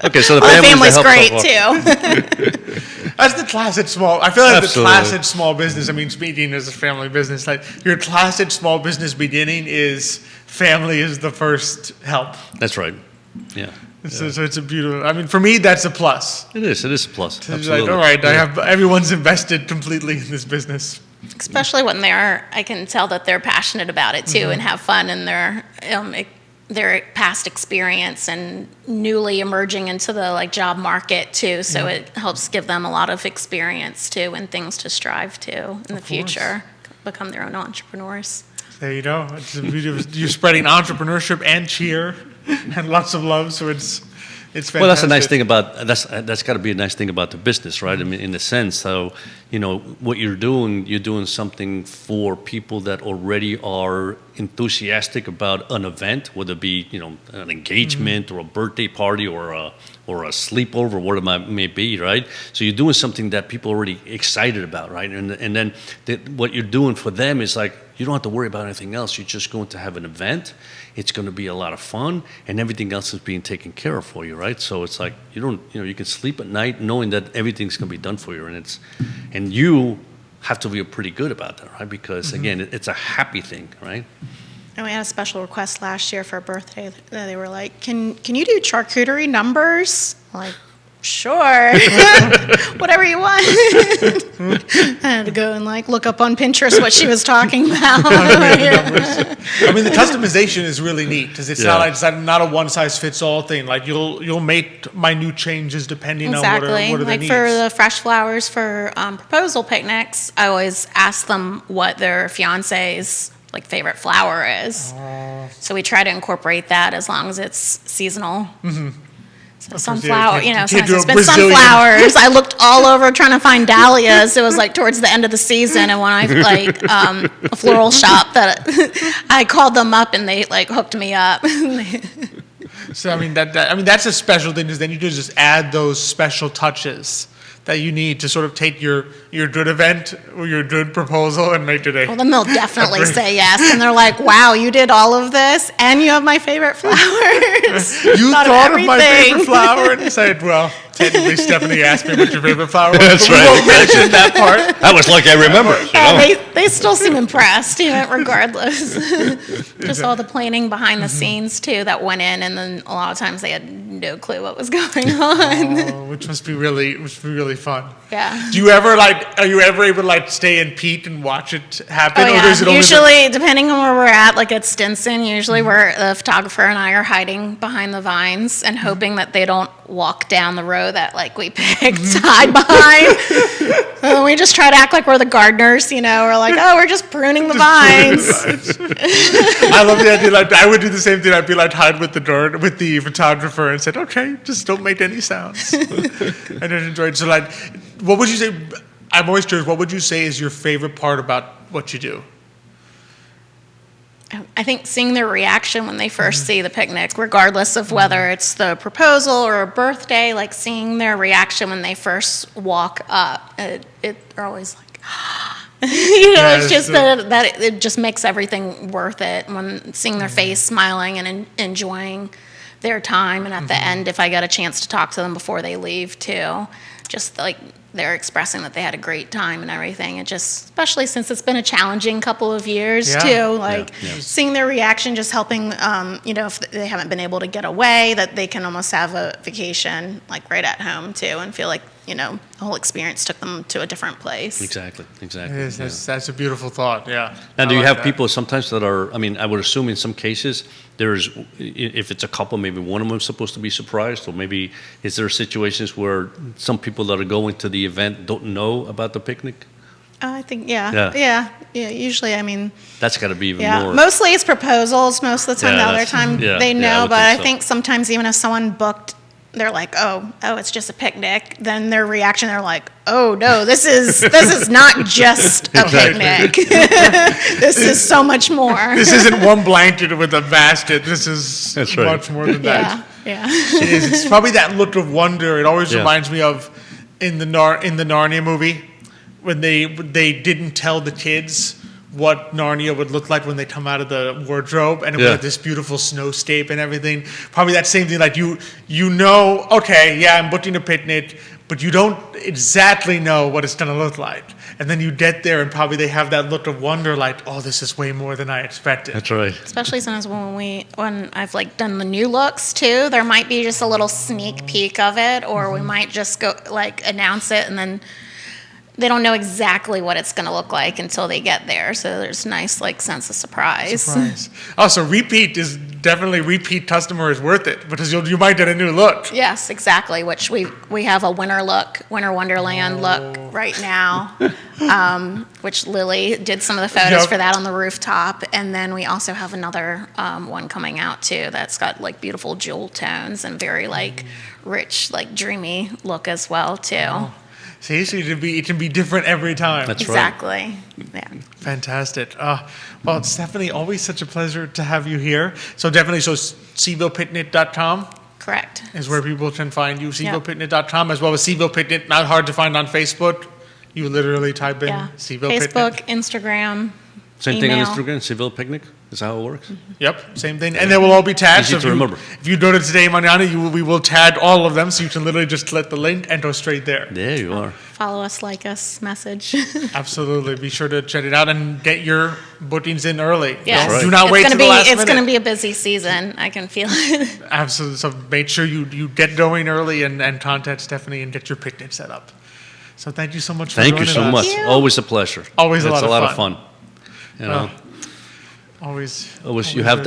Okay, so the Well, the family's family's the help great so far. too. That's the classic small. I feel like Absolutely. the classic small business. Speaking as a family business, your classic small business beginning is family is the first help. That's right. Yeah. So it's a beautiful. For me, that's a plus. It is a plus. It's Absolutely. all right, Yeah. everyone's invested completely in this business. Especially when I can tell that they're passionate about it too and have fun in their past experience and newly emerging into the job market too. So it helps give them a lot of experience too and things to strive to in the future, become their own entrepreneurs. There you go. It's the beauty of you're spreading entrepreneurship and cheer and lots of love. So it's fantastic. Well, that's a nice thing about that's got to be a nice thing about the business, right? In the sense, what you're doing something for people that already are enthusiastic about an event, whether it be, an engagement or a birthday party or a sleepover, whatever it may be, right? So you're doing something that people are already excited about, right? And then what you're doing for them is like, you don't have to worry about anything else. You're just going to have an event. It's going to be a lot of fun, and everything else is being taken care of for you, right? So it's like you can sleep at night knowing that everything's going to be done for you, and you have to feel pretty good about that, right? Because again, it's a happy thing, right? And we had a special request last year for a birthday. They were like, "Can you do charcuterie numbers?" I'm like, sure, whatever you want. I had to go and look up on Pinterest what she was talking about. I mean, the customization is really neat because it's not a one size fits all thing. Like you'll make minute changes depending on what are the needs. For the fresh flowers for proposal picnics, I always ask them what their fiance's favorite flower is. So we try to incorporate that as long as it's seasonal. So sunflower, sometimes it's been sunflowers. I looked all over trying to find dahlias. It was towards the end of the season, and when I a floral shop that I called them up and they hooked me up. So I mean that's a special thing, because then you can just add those special touches that you need to sort of take your good event or your good proposal and make it a... Well, then they'll definitely say yes. And they're like, wow, you did all of this and you have my favorite flowers. You thought of my favorite flower and said, well, technically Stephanie asked me what your favorite flower was. That's right. We won't mention that part. That was like I remember. They still seem impressed, regardless. Just all the planning behind the scenes, too, that went in. And then a lot of times they had no clue what was going on. Which must be really fun. Yeah. Do you ever are you ever able to stay in Pete and watch it happen? Oh, Or yeah. is it Usually, depending on where we're at Stinson, usually where the photographer and I are hiding behind the vines and hoping that they don't walk down the row that we picked to hide behind. So we just try to act like we're the gardeners, We're like, oh, we're just pruning the vines. I love the idea. I would do the same thing. I'd be hide with the photographer and said, okay, just don't make any sounds. I didn't enjoy it. So what would you say? I'm always curious. What would you say is your favorite part about what you do? I think seeing their reaction when they first see the picnic, regardless of whether it's the proposal or a birthday, seeing their reaction when they first walk up, they're always like, it's just that it just makes everything worth it when seeing their face smiling and enjoying their time. And at the end, if I get a chance to talk to them before they leave too, just they're expressing that they had a great time and everything. It just, especially since it's been a challenging couple of years too, seeing their reaction, just helping, if they haven't been able to get away, that they can almost have a vacation right at home too, and feel the whole experience took them to a different place. Exactly. It is, that's a beautiful thought, yeah. Now, do you have people sometimes that are, I would assume in some cases, if it's a couple, maybe one of them is supposed to be surprised, or maybe is there situations where some people that are going to the event don't know about the picnic? I think, yeah. Usually, that's got to be even more. Mostly it's proposals. Most of the time, the other time they know, but I so. think sometimes even if someone booked, they're like, oh, it's just a picnic. Then their reaction, they're like, oh no, this is not just a picnic. This is so much more. This isn't one blanket with a basket. This is much more than that. Yeah. It is. It's probably that look of wonder. It always reminds me of in the Narnia movie when they didn't tell the kids what Narnia would look like when they come out of the wardrobe, and it was this beautiful snowscape and everything. Probably that same thing, okay, I'm booking a picnic, but you don't exactly know what it's going to look like. And then you get there, and probably they have that look of wonder, oh, this is way more than I expected. That's right. Especially sometimes when I've done the new looks too, there might be just a little sneak peek of it, or we might just go announce it, and then they don't know exactly what it's going to look like until they get there. So there's a nice sense of surprise. Also, repeat customer is worth it, because you might get a new look. Yes, exactly. Which we have a winter wonderland look right now, which Lily did some of the photos for that on the rooftop, and then we also have another one coming out too that's got beautiful jewel tones and very rich dreamy look as well too. See, so it can be different every time. That's right. Exactly. Yeah. Fantastic. Well, Stephanie, always such a pleasure to have you here. So definitely, CVillePicnic.com Correct. is where people can find you. CVillePicnic.com as well as CVille Picnic. Not hard to find on Facebook. You literally type in Yeah. CVille Facebook, Picnic. Instagram. Same thing on email. Instagram, Civil Picnic? Is that how it works? Yep, same thing. And they will all be tagged. Easy So to remember. if you go to Today Mañana, we will tag all of them, so you can literally just click the link and go straight there. There you are. Follow us, like us, message. Absolutely. Be sure to check it out and get your bookings in early. Yes. right. Do not It's wait gonna till the be- last It's going to minute. be a busy season. I can feel it. Absolutely. So make sure you get going early and contact Stephanie and get your picnic set up. So thank you so much for Thank you joining so us. much. Thank you. Always a pleasure. Always a It's lot of of fun. You know, Always. always you have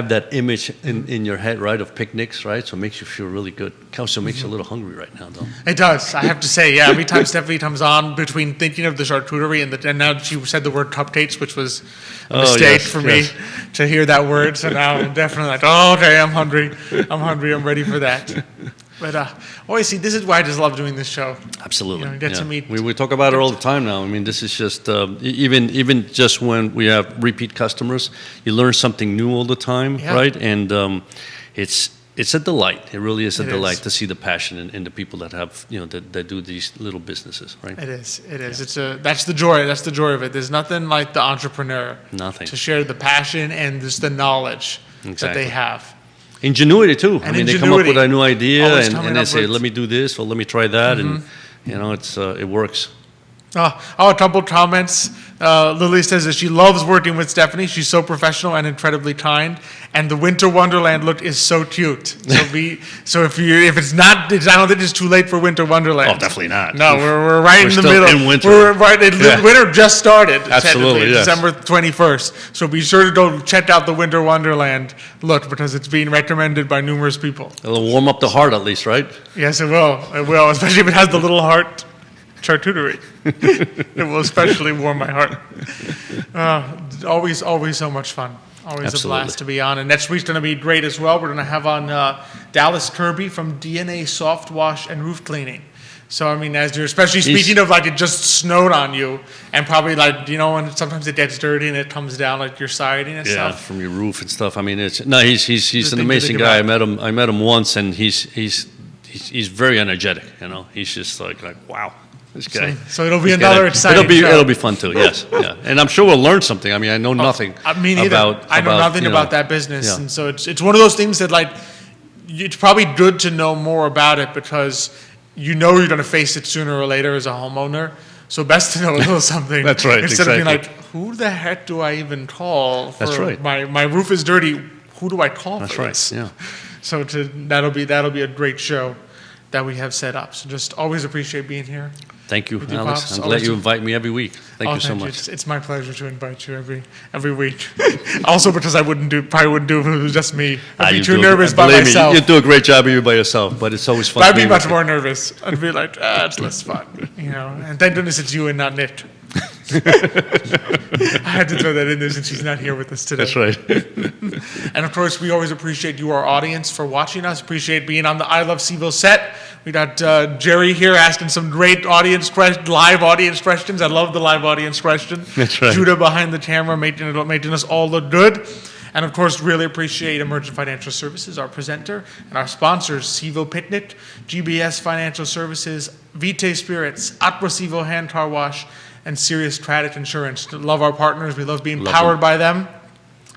that image in your head, right, of picnics, right? So it makes you feel really good. Also makes you a little hungry right now, though. It does. I have to say, yeah. Every time Stephanie comes on, between thinking of the charcuterie and now she said the word cupcakes, which was a Oh, mistake yes, for me yes. to hear that word. So now I'm definitely like, oh, okay, I'm hungry. I'm ready for that. But always see, this is why I just love doing this show. Absolutely. You know, get to meet- We talk about it all the time now. I mean, this is just, even just when we have repeat customers, you learn something new all the time, Yeah. right? And it's a delight. It really is a It delight is. to see the passion in the people that have, that do these little businesses, right? It is. It is. That's the joy. That's the joy of it. There's nothing like the entrepreneur. Nothing. To share the passion and just the knowledge that Exactly. they have. Ingenuity too. I And mean, they come up with ingenuity. a new idea Always and coming they up say, with- "Let me do this," or "Let me try that," and it works. A couple comments. Lily says that she loves working with Stephanie. She's so professional and incredibly kind. And the Winter Wonderland look is so cute. So if it's not, I don't think it's too late for Winter Wonderland. Oh, definitely not. No, we're right We're in the still middle. in winter. We're right. Yeah. Winter just started. Absolutely, technically, yes. December 21st. So be sure to go check out the Winter Wonderland look because it's being recommended by numerous people. It'll warm up the heart at least, right? Yes, it will. It will, especially if it has the little heart charcuterie. It will especially warm my heart. Always so much fun. Always Absolutely. a blast to be on. And next week's going to be great as well. We're going to have on Dallas Kirby from DNA Soft Wash and Roof Cleaning. So, I mean, as you're especially speaking of like it just snowed on you and probably like, when sometimes it gets dirty and it comes down like your siding and Yeah, stuff. from your roof and stuff. I mean, he's an thing to amazing think guy. about. I met him once, and he's very energetic. He's just like wow, this guy. So it'll be this guy- another exciting show. It'll be fun too. Yes, yeah, and I'm sure we'll learn something. I mean, I know nothing. Me neither. About, I know nothing you about that business, yeah. and so it's one of those things that like it's probably good to know more about it because you're going to face it sooner or later as a homeowner. So best to know a little something. That's right, Instead of being exactly. like, who the heck do I even call? For That's right. My roof is dirty. Who do I call That's for right. this? Yeah. So that'll be a great show that we have set up. So just always appreciate being here. Thank you, With you, Alex. Pops. I'm glad Always you do. invite me every week. Thank you so you. much. It's my pleasure to invite you every week. Also because I probably wouldn't do it if it was just me. I'd be You too do- nervous by believe myself. Me, you do a great job of you by yourself, but it's always fun. But I'd to be with much you. more nervous. I'd be like, it's less fun, And thank goodness it's you and not Nick. I had to throw that in there since she's not here with us today. That's right. And of course, we always appreciate you, our audience, for watching us. Appreciate being on the I Love CVille set. We got Jerry here asking some great live audience questions. I love the live audience question. That's right. Judah behind the camera, making us all look good. And of course, really appreciate Emergent Financial Services, our presenter, and our sponsors, CVille Picnic, GBS Financial Services, Vitae Spirits, Aqua CVille Hand Car Wash, and Sirius Craddock Insurance. Love our partners. We love being Love powered them. by them.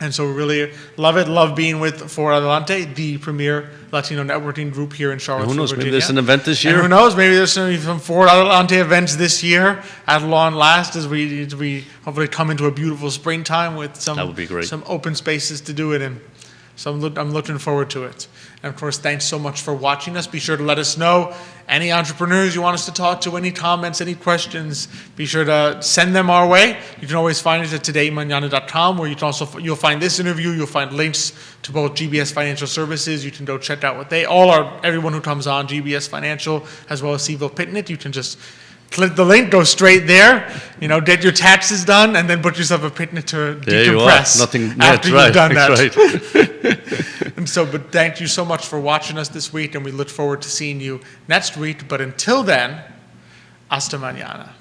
And so we really love it. Love being with For Adelante, the premier Latino networking group here in Charlottesville, Who knows? Virginia. Maybe there's an event this And year. who knows? Maybe there's some For Adelante events this year at long last as we hopefully come into a beautiful springtime with That would be great. some open spaces to do it in. So I'm looking forward to it. And of course, thanks so much for watching us. Be sure to let us know any entrepreneurs you want us to talk to, any comments, any questions. Be sure to send them our way. You can always find us at todaymañana.com, where you'll find this interview. You'll find links to both GBS Financial Services. You can go check out what everyone who comes on GBS Financial, as well as CVille Picnic. You can just click the link, go straight there, get your taxes done, and then put yourself a picnic to There you are. decompress Nothing. after That's you've right. done That's that. right. And so, but thank you so much for watching us this week, and we look forward to seeing you next week. But until then, Hasta mañana.